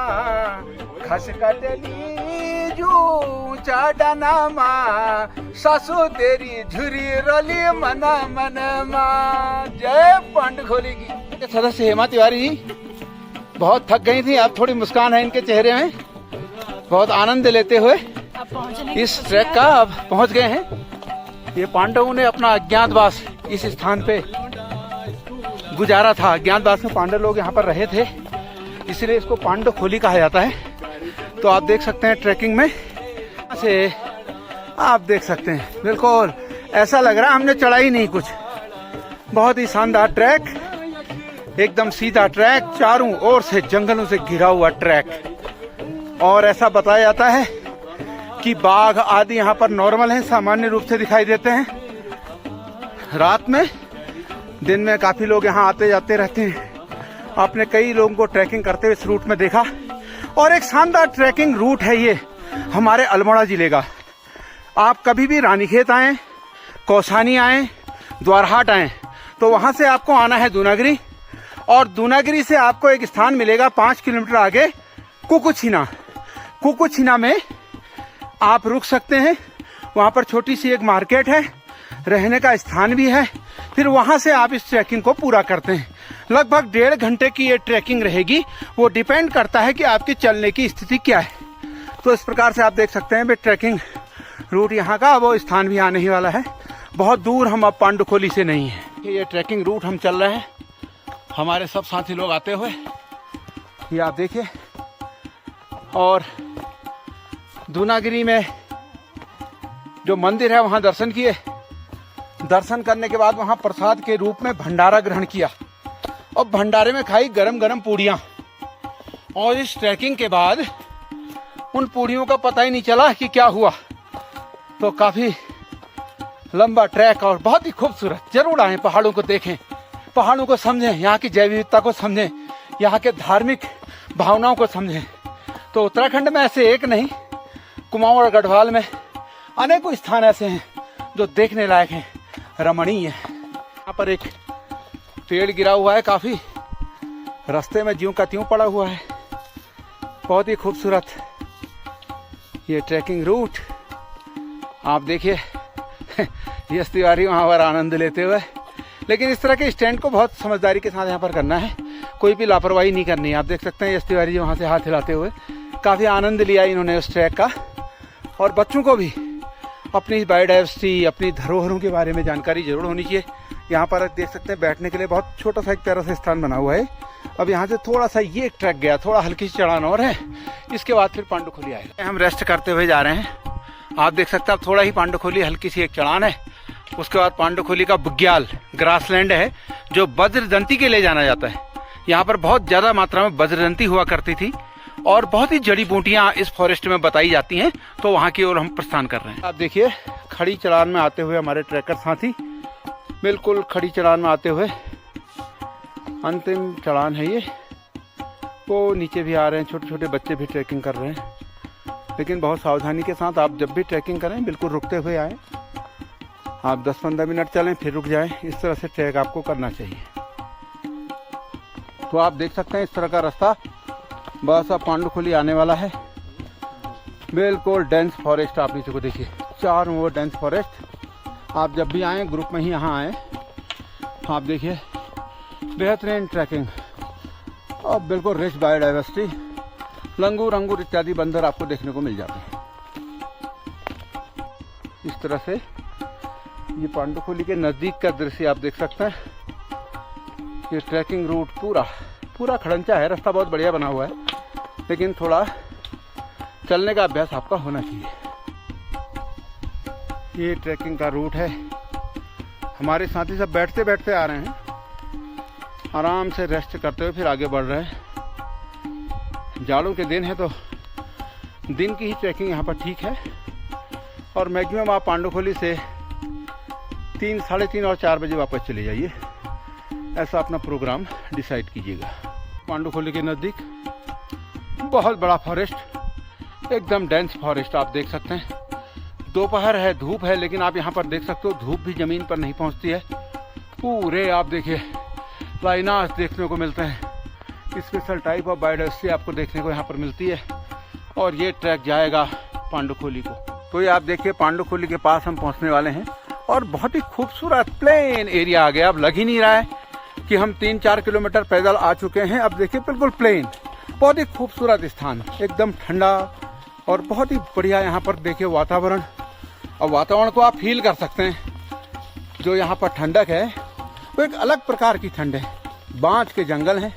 खस कटली जू चाडनामा सासू तेरी झुरी रली मना मन मा। जय पांडुखोली की। सदस्य हेमा तिवारी जी बहुत थक गई थी, अब थोड़ी मुस्कान है इनके चेहरे में, बहुत आनंद लेते हुए इस ट्रैक का अब पहुंच गए हैं। ये पांडवों ने अपना अज्ञातवास इस स्थान पे गुजारा था। अज्ञातवास में पांडव लोग यहाँ पर रहे थे, इसलिए इसको पांडुखोली कहा जाता है। तो आप देख सकते हैं ट्रैकिंग में से आप देख सकते हैं, बिल्कुल ऐसा लग रहा है हमने चढ़ा ही नहीं कुछ। बहुत ही शानदार ट्रैक, एकदम सीधा ट्रैक, चारों ओर से जंगलों से घिरा हुआ ट्रैक। और ऐसा बताया जाता है कि बाघ आदि यहाँ पर नॉर्मल हैं, सामान्य रूप से दिखाई देते हैं रात में। दिन में काफी लोग यहाँ आते जाते रहते हैं। आपने कई लोगों को ट्रैकिंग करते हुए इस रूट में देखा। और एक शानदार ट्रैकिंग रूट है ये हमारे अल्मोड़ा जिले का। आप कभी भी रानीखेत आए, कौसानी आए, द्वारहाट आए, तो वहां से आपको आना है दूनागिरी, और दूनागिरी से आपको एक स्थान मिलेगा 5 किलोमीटर आगे कुकुछीना। कुकुछीना में आप रुक सकते हैं। वहाँ पर छोटी सी एक मार्केट है, रहने का स्थान भी है। फिर वहाँ से आप इस ट्रैकिंग को पूरा करते हैं। लगभग 1.5 घंटे की ये ट्रैकिंग रहेगी। वो डिपेंड करता है कि आपकी चलने की स्थिति क्या है। तो इस प्रकार से आप देख सकते हैं ट्रैकिंग रूट यहाँ का। वो स्थान भी आने ही वाला है। बहुत दूर हम अब पांडुखोली से नहीं है। ये ट्रैकिंग रूट हम चल रहे हैं, हमारे सब साथी लोग आते हुए, ये आप देखिए। और दूनागिरी में जो मंदिर है वहाँ दर्शन किए। दर्शन करने के बाद वहाँ प्रसाद के रूप में भंडारा ग्रहण किया और भंडारे में खाई गरम गरम पूड़ियाँ। और इस ट्रैकिंग के बाद उन पूड़ियों का पता ही नहीं चला कि क्या हुआ। तो काफ़ी लंबा ट्रैक और बहुत ही खूबसूरत। जरूर आएँ, पहाड़ों को देखें, पहाड़ों को समझें, यहाँ की जैव विविधता को समझें, यहाँ के धार्मिक भावनाओं को समझें। तो उत्तराखंड में ऐसे एक नहीं, कुमाऊं और गढ़वाल में अनेकों स्थान ऐसे हैं जो देखने लायक हैं, रमणीय है। यहाँ पर एक पेड़ गिरा हुआ है, काफ़ी रास्ते में ज्यों का त्यों पड़ा हुआ है। बहुत ही खूबसूरत ये ट्रैकिंग रूट आप देखिए। यश तिवारी वहाँ पर आनंद लेते हुए। लेकिन इस तरह के स्टैंड को बहुत समझदारी के साथ यहाँ पर करना है, कोई भी लापरवाही नहीं करनी है। आप देख सकते हैं यश तिवारी जी वहाँ से हाथ हिलाते हुए काफ़ी आनंद लिया इन्होंने उस ट्रैक का। और बच्चों को भी अपनी बायोडाइवर्सिटी, अपनी धरोहरों के बारे में जानकारी जरूर होनी चाहिए। यहाँ पर देख सकते हैं बैठने के लिए बहुत छोटा सा एक प्यारा सा स्थान बना हुआ है। अब यहाँ से थोड़ा सा ये एक ट्रैक गया, थोड़ा हल्की सी चढ़ान और है, इसके बाद फिर पांडुखोली आएगा। हम रेस्ट करते हुए जा रहे हैं। आप देख सकते हैं अब थोड़ा ही पांडुखोली, हल्की सी एक चढ़ान है। उसके बाद पांडुखोली का बुग्याल ग्रासलैंड है जो वज्रदंती के लिए जाना जाता है। यहाँ पर बहुत ज़्यादा मात्रा में वज्रदंती हुआ करती थी और बहुत ही जड़ी बूटियाँ इस फॉरेस्ट में बताई जाती हैं। तो वहाँ की ओर हम प्रस्थान कर रहे हैं। आप देखिए खड़ी चढ़ान में आते हुए हमारे ट्रैकर साथी, बिल्कुल खड़ी चढ़ान में आते हुए, अंतिम चढ़ान है ये। वो नीचे भी आ रहे हैं, छोटे छोटे बच्चे भी ट्रैकिंग कर रहे हैं। लेकिन बहुत सावधानी के साथ आप जब भी ट्रैकिंग करें बिल्कुल रुकते हुए आएँ। आप 10-15 मिनट चलें फिर रुक जाएं। इस तरह से ट्रैक आपको करना चाहिए। तो आप देख सकते हैं इस तरह का रास्ता बस अब पांडुखोली आने वाला है। बिल्कुल डेंस फॉरेस्ट आप नीचे को देखिए, चारों ओर डेंस फॉरेस्ट। आप जब भी आएँ ग्रुप में ही यहाँ आएँ। आप देखिए बेहतरीन ट्रैकिंग और बिल्कुल रिच बायोडाइवर्सिटी, लंगूर अंगूर इत्यादि बंदर आपको देखने को मिल जाते हैं। इस तरह से ये पांडुखोली के नज़दीक का दृश्य आप देख सकते हैं। ये ट्रैकिंग रूट पूरा खड़ंचा है, रास्ता बहुत बढ़िया बना हुआ है, लेकिन थोड़ा चलने का अभ्यास आपका होना चाहिए। ये ट्रैकिंग का रूट है। हमारे साथी सब बैठते बैठते आ रहे हैं, आराम से रेस्ट करते हुए फिर आगे बढ़ रहे हैं। जाड़ों के दिन है तो दिन की ही ट्रैकिंग यहाँ पर ठीक है। और मैक्सिमम आप पांडुखोली से 3, साढ़े 3 और 4 बजे वापस चले जाइए। ऐसा अपना प्रोग्राम डिसाइड कीजिएगा। पांडुखोली के नज़दीक बहुत बड़ा फॉरेस्ट, एकदम डेंस फॉरेस्ट आप देख सकते हैं। दोपहर है, धूप है, लेकिन आप यहाँ पर देख सकते हो धूप भी ज़मीन पर नहीं पहुँचती है। पूरे आप देखिए लाइनास देखने को मिलते हैं। स्पेशल टाइप ऑफ बायोडाइवर्सिटी आपको देखने को यहाँ पर मिलती है। और ये ट्रैक जाएगा पांडुखोली को। तो ये आप देखिए पांडुखोली के पास हम पहुँचने वाले हैं और बहुत ही खूबसूरत प्लेन एरिया आ गया। अब लग ही नहीं रहा है कि हम 3-4 किलोमीटर पैदल आ चुके हैं। अब देखिए बिल्कुल प्लेन, बहुत ही खूबसूरत स्थान, एकदम ठंडा और बहुत ही बढ़िया यहाँ पर देखिए वातावरण। और वातावरण को आप फील कर सकते हैं। जो यहाँ पर ठंडक है वो एक अलग प्रकार की ठंड है। बांज के जंगल हैं,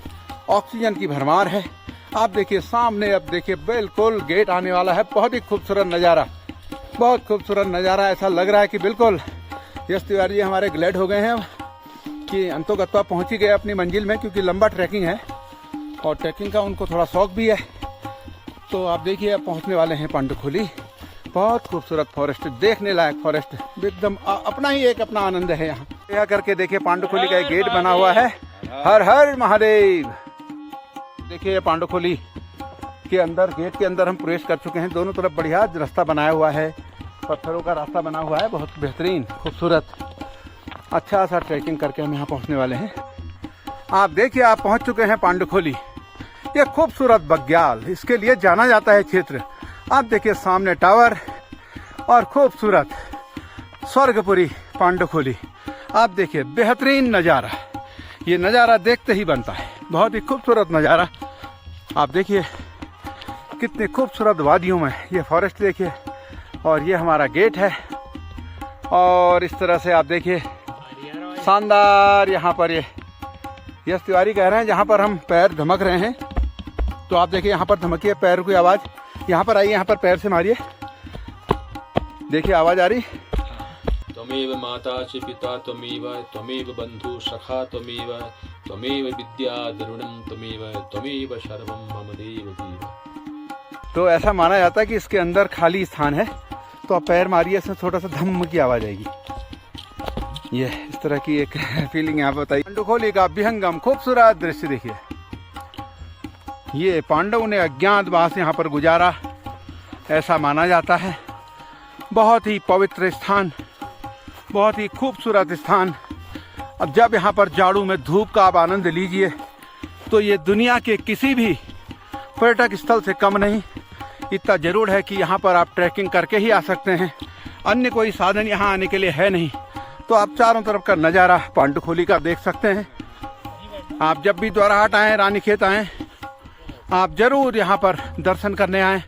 ऑक्सीजन की भरमार है। आप देखिए सामने, अब देखिए बिल्कुल गेट आने वाला है। बहुत ही खूबसूरत नज़ारा, बहुत खूबसूरत नज़ारा। ऐसा लग रहा है कि बिल्कुल यश तिवारी जी हमारे ग्लैड हो गए हैं कि अंतोगत्वा पहुँच ही गए अपनी मंजिल में, क्योंकि लंबा ट्रैकिंग है और ट्रैकिंग का उनको थोड़ा शौक भी है। तो आप देखिए अब पहुँचने वाले हैं पांडुखोली। बहुत खूबसूरत फॉरेस्ट, देखने लायक फॉरेस्ट, एकदम अपना ही एक अपना आनंद है यहाँ। यह करके देखिए पांडुखोली का एक गेट बना हुआ है। हर हर महादेव। देखिए ये पांडुखोली के अंदर, गेट के अंदर हम प्रवेश कर चुके हैं। दोनों तरफ बढ़िया रास्ता बनाया हुआ है, पत्थरों का रास्ता बना हुआ है, बहुत बेहतरीन खूबसूरत। अच्छा सा ट्रैकिंग करके हम यहाँ पहुँचने वाले हैं। आप देखिए आप पहुँच चुके हैं पांडुखोली। ये खूबसूरत बग्याल, इसके लिए जाना जाता है क्षेत्र। आप देखिए सामने टावर और खूबसूरत स्वर्गपुरी पांडुखोली। आप देखिए बेहतरीन नज़ारा, ये नज़ारा देखते ही बनता है। बहुत ही खूबसूरत नज़ारा। आप देखिए कितनी खूबसूरत वादियों में ये फॉरेस्ट देखिए, और ये हमारा गेट है। और इस तरह से आप देखिए शानदार यहाँ पर ये यश तिवारी कह रहे हैं जहाँ पर हम पैर धमक रहे हैं, तो आप देखिए यहाँ पर धमकिए पैर की आवाज़। यहाँ पर आइए, यहाँ पर पैर से मारिए, देखिए आवाज़ आ रही। त्वमेव माता च पिता त्वमेव त्वमेव बंधु सखा त्वमेव त्वमेव विद्या द्रविणं त्वमेव सर्वं मम देव देव। तो ऐसा माना जाता है कि इसके अंदर खाली स्थान है, तो आप पैर मारिए, इसमें छोटा सा धम्म की आवाज़ आएगी। ये इस तरह की एक फीलिंग यहाँ पर बताइए। पांडुखोली का विहंगम खूबसूरत दृश्य देखिए। ये पांडवों ने अज्ञातवास यहाँ पर गुजारा, ऐसा माना जाता है। बहुत ही पवित्र स्थान, बहुत ही खूबसूरत स्थान। अब जब यहाँ पर जाड़ू में धूप का आप आनंद लीजिए तो ये दुनिया के किसी भी पर्यटक स्थल से कम नहीं। इतना जरूर है कि यहाँ पर आप ट्रैकिंग करके ही आ सकते हैं, अन्य कोई साधन यहाँ आने के लिए है नहीं। तो आप चारों तरफ का नज़ारा पांडुखोली का देख सकते हैं। आप जब भी द्वाराहाट आएँ, रानीखेत आएँ, आप जरूर यहाँ पर दर्शन करने आएँ,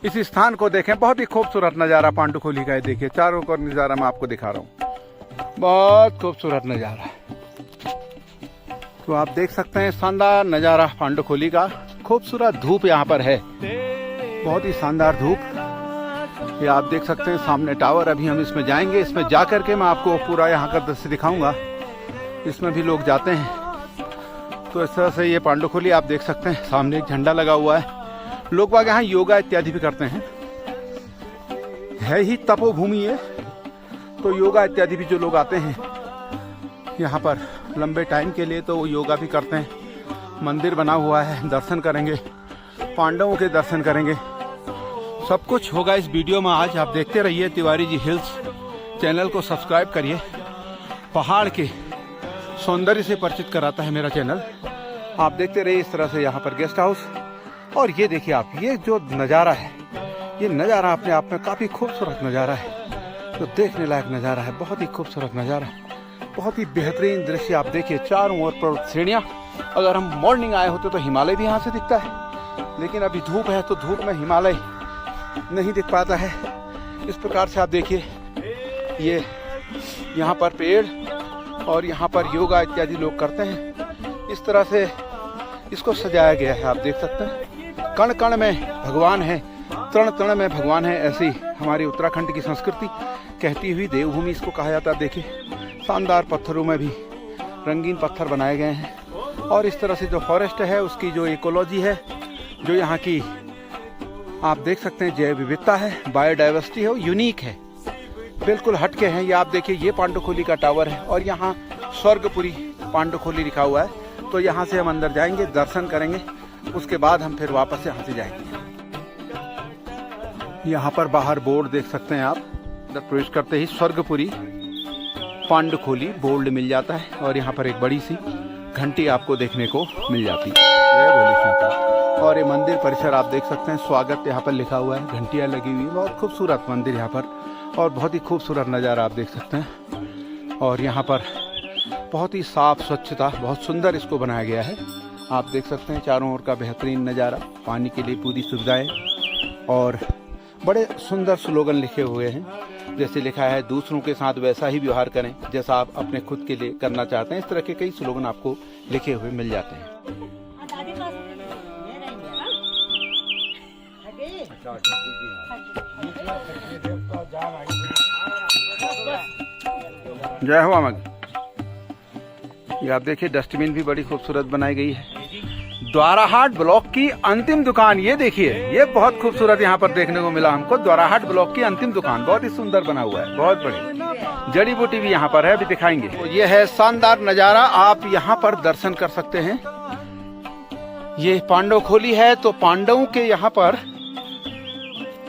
इस स्थान को देखें। बहुत ही खूबसूरत नज़ारा पांडुखोली का है। देखिए चारों का नज़ारा मैं आपको दिखा रहा हूँ, बहुत खूबसूरत नज़ारा। तो आप देख सकते हैं शानदार नज़ारा पांडुखोली का। खूबसूरत धूप यहाँ पर है, बहुत ही शानदार धूप। ये आप देख सकते हैं सामने टावर। अभी हम इसमें जाएंगे, इसमें जा करके मैं आपको पूरा यहाँ का दृश्य दिखाऊंगा। इसमें भी लोग जाते हैं। तो इस तरह से ये पांडुखोली आप देख सकते हैं। सामने एक झंडा लगा हुआ है। लोग बाग यहाँ योगा इत्यादि भी करते हैं। है ही तपोभूमि है, तो योगा इत्यादि भी जो लोग आते हैं यहाँ पर लंबे टाइम के लिए, तो वो योगा भी करते हैं। मंदिर बना हुआ है, दर्शन करेंगे, पांडवों के दर्शन करेंगे। सब कुछ होगा इस वीडियो में आज। आप देखते रहिए तिवारी जी हिल्स। चैनल को सब्सक्राइब करिए। पहाड़ के सौंदर्य से परिचित कराता है मेरा चैनल। आप देखते रहिए इस तरह से यहाँ पर गेस्ट हाउस। और ये देखिए आप, ये जो नज़ारा है, ये नज़ारा अपने आप में काफ़ी खूबसूरत नज़ारा है। तो देखने लायक नज़ारा है, बहुत ही खूबसूरत नज़ारा, बहुत ही बेहतरीन दृश्य। आप देखिए चारों ओर पर्वत श्रेणियाँ। अगर हम मॉर्निंग आए होते तो हिमालय भी यहाँ से दिखता है, लेकिन अभी धूप है तो धूप में हिमालय नहीं दिख पाता है। इस प्रकार से आप देखिए ये यहाँ पर पेड़, और यहाँ पर योगा इत्यादि लोग करते हैं। इस तरह से इसको सजाया गया है। आप देख सकते हैं कण कण में भगवान है, तृण तृण में भगवान है। ऐसी हमारी उत्तराखंड की संस्कृति कहती हुई देवभूमि इसको कहा जाता है। देखिए शानदार पत्थरों में भी रंगीन पत्थर बनाए गए हैं। और इस तरह से जो फॉरेस्ट है उसकी जो इकोलॉजी है, जो यहाँ की आप देख सकते हैं जैव विविधता है, बायोडाइवर्सिटी है, वो यूनिक है, बिल्कुल हटके हैं। ये आप देखिए ये पांडुखोली का टावर है, और यहाँ स्वर्गपुरी पांडुखोली लिखा हुआ है। तो यहाँ से हम अंदर जाएंगे, दर्शन करेंगे, उसके बाद हम फिर वापस यहाँ से जाएंगे। यहाँ पर बाहर बोर्ड देख सकते हैं आप। अंदर प्रवेश करते ही स्वर्गपुरी पांडुखोली बोर्ड मिल जाता है, और यहाँ पर एक बड़ी सी घंटी आपको देखने को मिल जाती है। और ये मंदिर परिसर आप देख सकते हैं, स्वागत यहाँ पर लिखा हुआ है, घंटियाँ लगी हुई। बहुत खूबसूरत मंदिर यहाँ पर, और बहुत ही खूबसूरत नज़ारा आप देख सकते हैं। और यहाँ पर बहुत ही साफ स्वच्छता, बहुत सुंदर इसको बनाया गया है। आप देख सकते हैं चारों ओर का बेहतरीन नज़ारा, पानी के लिए पूरी सुविधाएं, और बड़े सुंदर स्लोगन लिखे हुए हैं। जैसे लिखा है दूसरों के साथ वैसा ही व्यवहार करें जैसा आप अपने खुद के लिए करना चाहते हैं। इस तरह के कई स्लोगन आपको लिखे हुए मिल जाते हैं। जय हो मामा। ये आप देखिए डस्टबिन भी बड़ी खूबसूरत बनाई गई है। द्वाराहाट ब्लॉक की अंतिम दुकान, ये देखिए, ये बहुत खूबसूरत यहाँ पर देखने को मिला हमको। द्वाराहाट ब्लॉक की अंतिम दुकान बहुत ही सुंदर बना हुआ है, बहुत बड़ी। जड़ी बूटी भी यहाँ पर है, अभी दिखाएंगे। तो ये है शानदार नज़ारा, आप यहाँ पर दर्शन कर सकते हैं। ये पांडुखोली है, तो पांडवों के यहाँ पर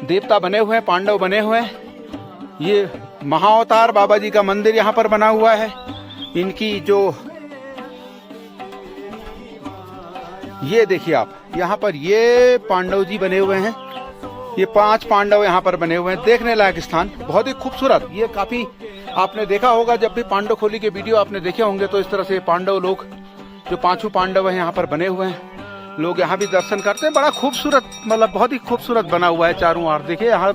देवता बने हुए हैं, पांडव बने हुए हैं। ये महाअवतार बाबा जी का मंदिर यहाँ पर बना हुआ है। इनकी जो ये देखिए आप, यहाँ पर ये पांडव जी बने हुए हैं। ये 5 पांडव यहाँ पर बने हुए हैं। देखने लायक स्थान, बहुत ही खूबसूरत। ये काफी आपने देखा होगा, जब भी पांडवखोली के वीडियो आपने देखे होंगे तो इस तरह से पांडव लोग, जो 5 पांडव हैं यहाँ पर बने हुए हैं, लोग यहाँ भी दर्शन करते हैं। बड़ा खूबसूरत, मतलब बहुत ही खूबसूरत बना हुआ है चारों ओर। देखिए यहाँ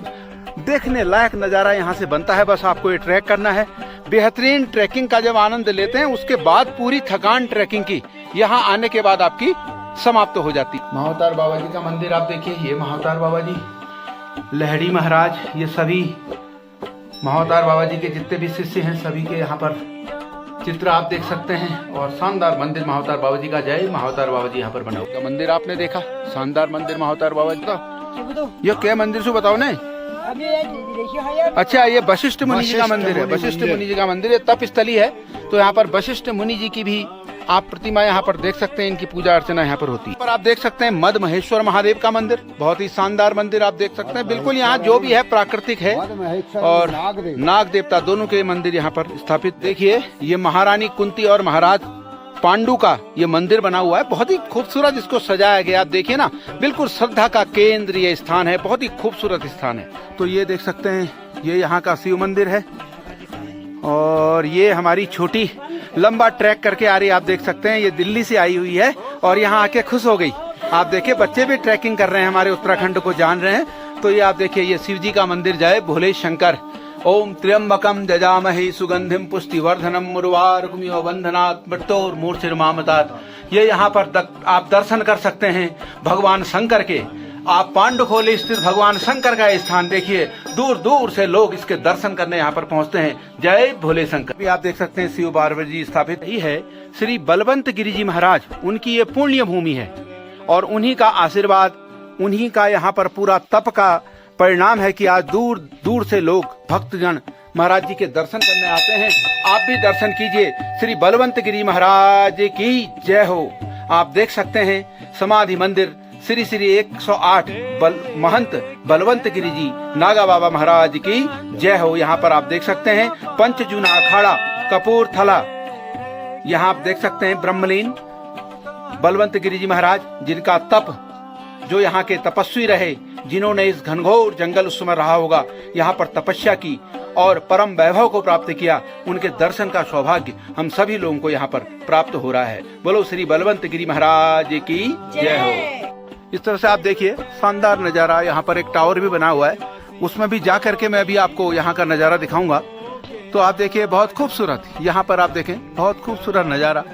देखने लायक नज़ारा यहाँ से बनता है। बस आपको ये ट्रैक करना है। बेहतरीन ट्रैकिंग का जब आनंद लेते हैं उसके बाद पूरी थकान ट्रैकिंग की यहाँ आने के बाद आपकी समाप्त हो जाती। महाअवतार बाबा जी का मंदिर आप देखिए, ये महाअवतार बाबा जी, लहड़ी महाराज, ये सभी महाअवतार बाबा जी के जितने भी शिष्य हैं सभी के यहाँ पर चित्र आप देख सकते हैं। और शानदार मंदिर महाअवतार बाबा जी का, जय महाअवतार बाबा जी यहाँ पर बना हुआ मंदिर आपने देखा, शानदार मंदिर महाअवतार बाबा जी का। ये क्या मंदिर से बताओ ना? अच्छा, ये वशिष्ठ मुनि जी का मंदिर है। वशिष्ठ मुनि जी का मंदिर, ये तप स्थली है। तो यहाँ पर वशिष्ठ मुनि जी की भी आप प्रतिमा यहाँ पर देख सकते हैं। इनकी पूजा अर्चना यहाँ पर होती है। पर आप देख सकते हैं मद महेश्वर महादेव का मंदिर, बहुत ही शानदार मंदिर आप देख सकते हैं। बिल्कुल यहाँ जो भी है प्राकृतिक है, और नाग देवता दोनों के मंदिर यहाँ पर स्थापित। देखिए ये महारानी कुंती और महाराज पांडु का ये मंदिर बना हुआ है, बहुत ही खूबसूरत इसको सजाया गया। आप देखिए ना, बिल्कुल श्रद्धा का केंद्र ये स्थान है, बहुत ही खूबसूरत स्थान है। तो ये देख सकते हैं, ये यहाँ का शिव मंदिर है। और ये हमारी छोटी लंबा ट्रैक करके आ रही है, आप देख सकते हैं। ये दिल्ली से आई हुई है और यहाँ आके खुश हो गई। आप देखिए बच्चे भी ट्रैकिंग कर रहे हैं, हमारे उत्तराखंड को जान रहे हैं। तो ये आप देखिए, ये शिव जी का मंदिर, जय भोले शंकर। ओम त्र्यंबकम जजामहे सुगंधिम पुष्टिवर्धनम उर्वारुकमिव बंधनात् मृत्योर्मूर्छिर्मामृतात्। ये यहाँ पर आप दर्शन कर सकते हैं भगवान शंकर के। आप पांडुखोली स्थित भगवान शंकर का स्थान देखिए, दूर दूर से लोग इसके दर्शन करने यहाँ पर पहुँचते हैं। जय भोले शंकर। भी आप देख सकते हैं शिव पार्वती जी स्थापित ही है। श्री बलवंत गिरी जी महाराज, उनकी ये पुण्य भूमि है और उन्हीं का आशीर्वाद, उन्हीं का यहाँ पर पूरा तप का परिणाम है कि आज दूर दूर से लोग भक्तजन महाराज जी के दर्शन करने आते हैं। आप भी दर्शन कीजिए। श्री बलवंत गिरी महाराज की जय हो। आप देख सकते हैं समाधि मंदिर श्री श्री 108 महंत बलवंत गिरी जी नागा बाबा महाराज की जय हो। यहाँ पर आप देख सकते हैं पंचजूना अखाड़ा कपूरथला। यहाँ आप देख सकते हैं ब्रह्मलीन बलवंत गिरी जी महाराज, जिनका तप, जो यहाँ के तपस्वी रहे, जिन्होंने इस घनघोर जंगल उस समय रहा होगा, यहाँ पर तपस्या की और परम वैभव को प्राप्त किया, उनके दर्शन का सौभाग्य हम सभी लोगों को यहाँ पर प्राप्त हो रहा है। बोलो श्री बलवंत गिरी महाराज की जय हो। इस तरह से आप देखिए शानदार नज़ारा। यहाँ पर एक टावर भी बना हुआ है, उसमें भी जा करके मैं अभी आपको यहाँ का नज़ारा दिखाऊंगा। तो आप देखिए बहुत खूबसूरत, यहाँ पर आप देखें बहुत खूबसूरत नज़ारा।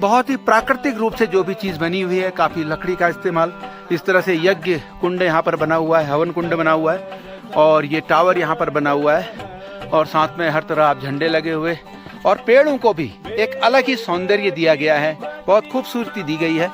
बहुत ही प्राकृतिक रूप से जो भी चीज़ बनी हुई है, काफ़ी लकड़ी का इस्तेमाल। इस तरह से यज्ञ कुंड यहाँ पर बना हुआ है, हवन कुंड बना हुआ है, और ये टावर यहाँ पर बना हुआ है। और साथ में हर तरह आप झंडे लगे हुए, और पेड़ों को भी एक अलग ही सौंदर्य दिया गया है, बहुत खूबसूरती दी गई है।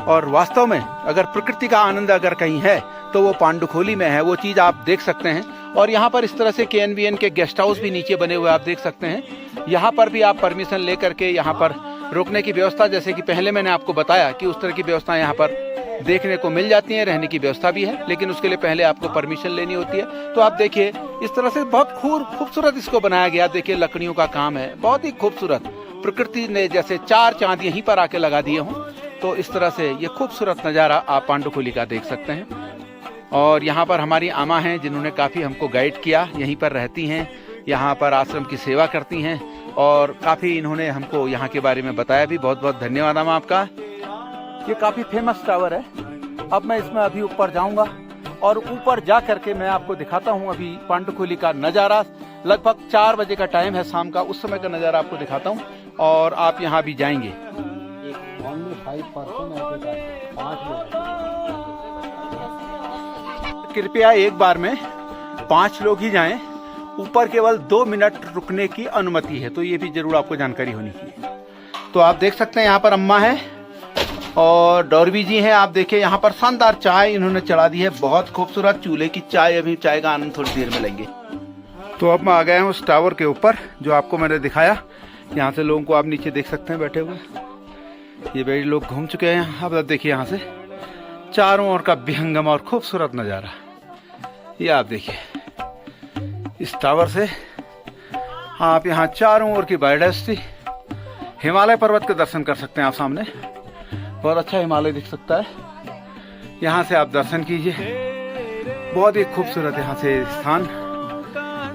और वास्तव में अगर प्रकृति का आनंद अगर कहीं है तो वो पांडुखोली में है, वो चीज़ आप देख सकते हैं। और यहाँ पर इस तरह से KNBN के गेस्ट हाउस भी नीचे बने हुए आप देख सकते हैं। यहाँ पर भी आप परमिशन ले करके यहाँ पर रुकने की व्यवस्था, जैसे कि पहले मैंने आपको बताया कि उस तरह की व्यवस्था यहाँ पर देखने को मिल जाती है, रहने की व्यवस्था भी है, लेकिन उसके लिए पहले आपको परमिशन लेनी होती है। तो आप देखिए इस तरह से बहुत खूबसूरत इसको बनाया गया। देखिए लकड़ियों का काम है, बहुत ही खूबसूरत। प्रकृति ने जैसे 4 चांद यहीं पर आके लगा दिए हों, तो इस तरह से ये खूबसूरत नज़ारा आप पांडुखोली का देख सकते हैं। और यहाँ पर हमारी आमा हैं, जिन्होंने काफ़ी हमको गाइड किया, यहीं पर रहती हैं, यहाँ पर आश्रम की सेवा करती हैं, और काफ़ी इन्होंने हमको यहाँ के बारे में बताया भी। बहुत बहुत धन्यवाद आमा आपका। ये काफ़ी फेमस टावर है। अब मैं इसमें अभी ऊपर जाऊँगा और ऊपर जा करके मैं आपको दिखाता हूँ अभी पांडुखोली का नज़ारा। लगभग 4 बजे का टाइम है शाम का, उस समय का नज़ारा आपको दिखाता हूँ, और आप यहाँ भी जाएंगे। कृपया एक बार में 5 लोग ही जाएं। ऊपर केवल 2 मिनट रुकने की अनुमति है, तो ये भी जरूर आपको जानकारी होनी चाहिए। तो आप देख सकते हैं यहाँ पर अम्मा है और डॉर्बी जी हैं। आप देखिए यहाँ पर शानदार चाय इन्होंने चढ़ा दी है, बहुत खूबसूरत चूल्हे की चाय। अभी चाय का आनंद थोड़ी देर में लेंगे। तो अब मैं आ गया हूँ उस टावर के ऊपर जो आपको मैंने दिखाया। यहाँ से लोगों को आप नीचे देख सकते हैं बैठे हुए। ये बड़े लोग घूम चुके हैं। अब देखिए यहाँ से चारों ओर का विहंगम और खूबसूरत नज़ारा। ये आप देखिए इस टावर से आप यहाँ चारों ओर की बायोडायवर्सिटी, हिमालय पर्वत के दर्शन कर सकते हैं। आप सामने बहुत अच्छा हिमालय दिख सकता है। यहाँ से आप दर्शन कीजिए। बहुत ही खूबसूरत यहाँ से स्थान।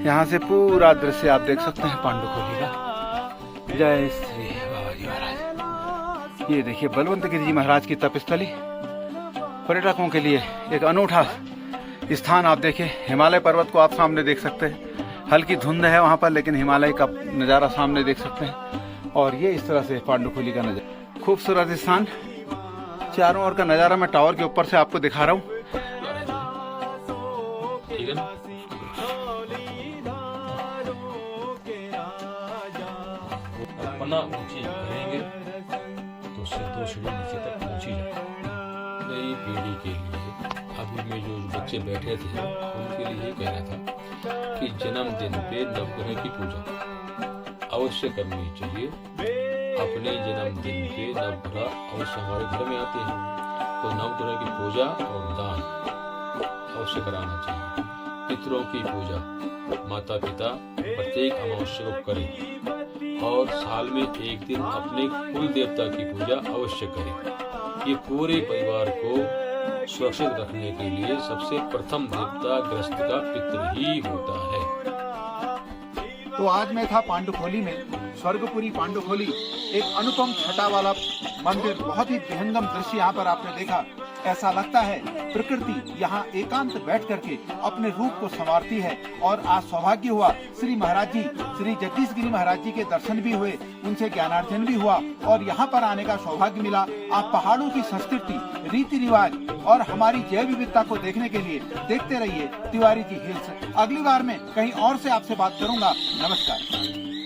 यहाँ से पूरा दृश्य आप देख सकते हैं पांडुखोली का। जय श्री बाबा जी महाराज। ये देखिए बलवंत गिरी जी महाराज की तपस्थली, पर्यटकों के लिए एक अनूठा स्थान। आप देखिए हिमालय पर्वत को आप सामने देख सकते हैं। हल्की धुंध है वहाँ पर, लेकिन हिमालय का नज़ारा सामने देख सकते हैं। और ये इस तरह से पांडुखोली का नज़ारा, खूबसूरत स्थान। चारों ओर का नज़ारा मैं टावर के ऊपर से आपको दिखा रहा हूँ। ठीक है ना? अपना ऊंची करेंगे तो उससे 2 सीढ़ी नीचे तक पहुंची जाए। नई पीढ़ी के लिए अभी में जो बच्चे बैठे थे उनके लिए कहना था कि जन्मदिन पे नवग्रह की पूजा अवश्य करनी चाहिए। अपने जन्मदिन पे नवग्रह अवश्य हमारे घर में आते हैं, तो नवग्रह की पूजा और दान अवश्य कराना चाहिए। पितरों की पूजा माता पिता प्रत्येक अमावस्या को करें और साल में एक दिन अपने कुल देवता की पूजा अवश्य करें। ये पूरे परिवार को सुरक्षित रखने के लिए सबसे प्रथम देवता गृहस्थ का पितृ ही होता है। तो आज मैं था पांडुखोली में, स्वर्गपुरी पांडुखोली, एक अनुपम छटा वाला मंदिर। बहुत ही विहंगम दृश्य यहाँ पर आपने देखा। ऐसा लगता है प्रकृति यहाँ एकांत बैठ करके अपने रूप को संवारती है। और आज सौभाग्य हुआ श्री महाराज जी, श्री जगदीश गिरी महाराज जी के दर्शन भी हुए, उनसे ज्ञानार्जन भी हुआ और यहाँ पर आने का सौभाग्य मिला। आप पहाड़ों की संस्कृति, रीति रिवाज और हमारी जैव विविधता को देखने के लिए देखते रहिए तिवारी जी हिल्स। अगली बार मैं कहीं और से आपसे बात करूंगा। नमस्कार।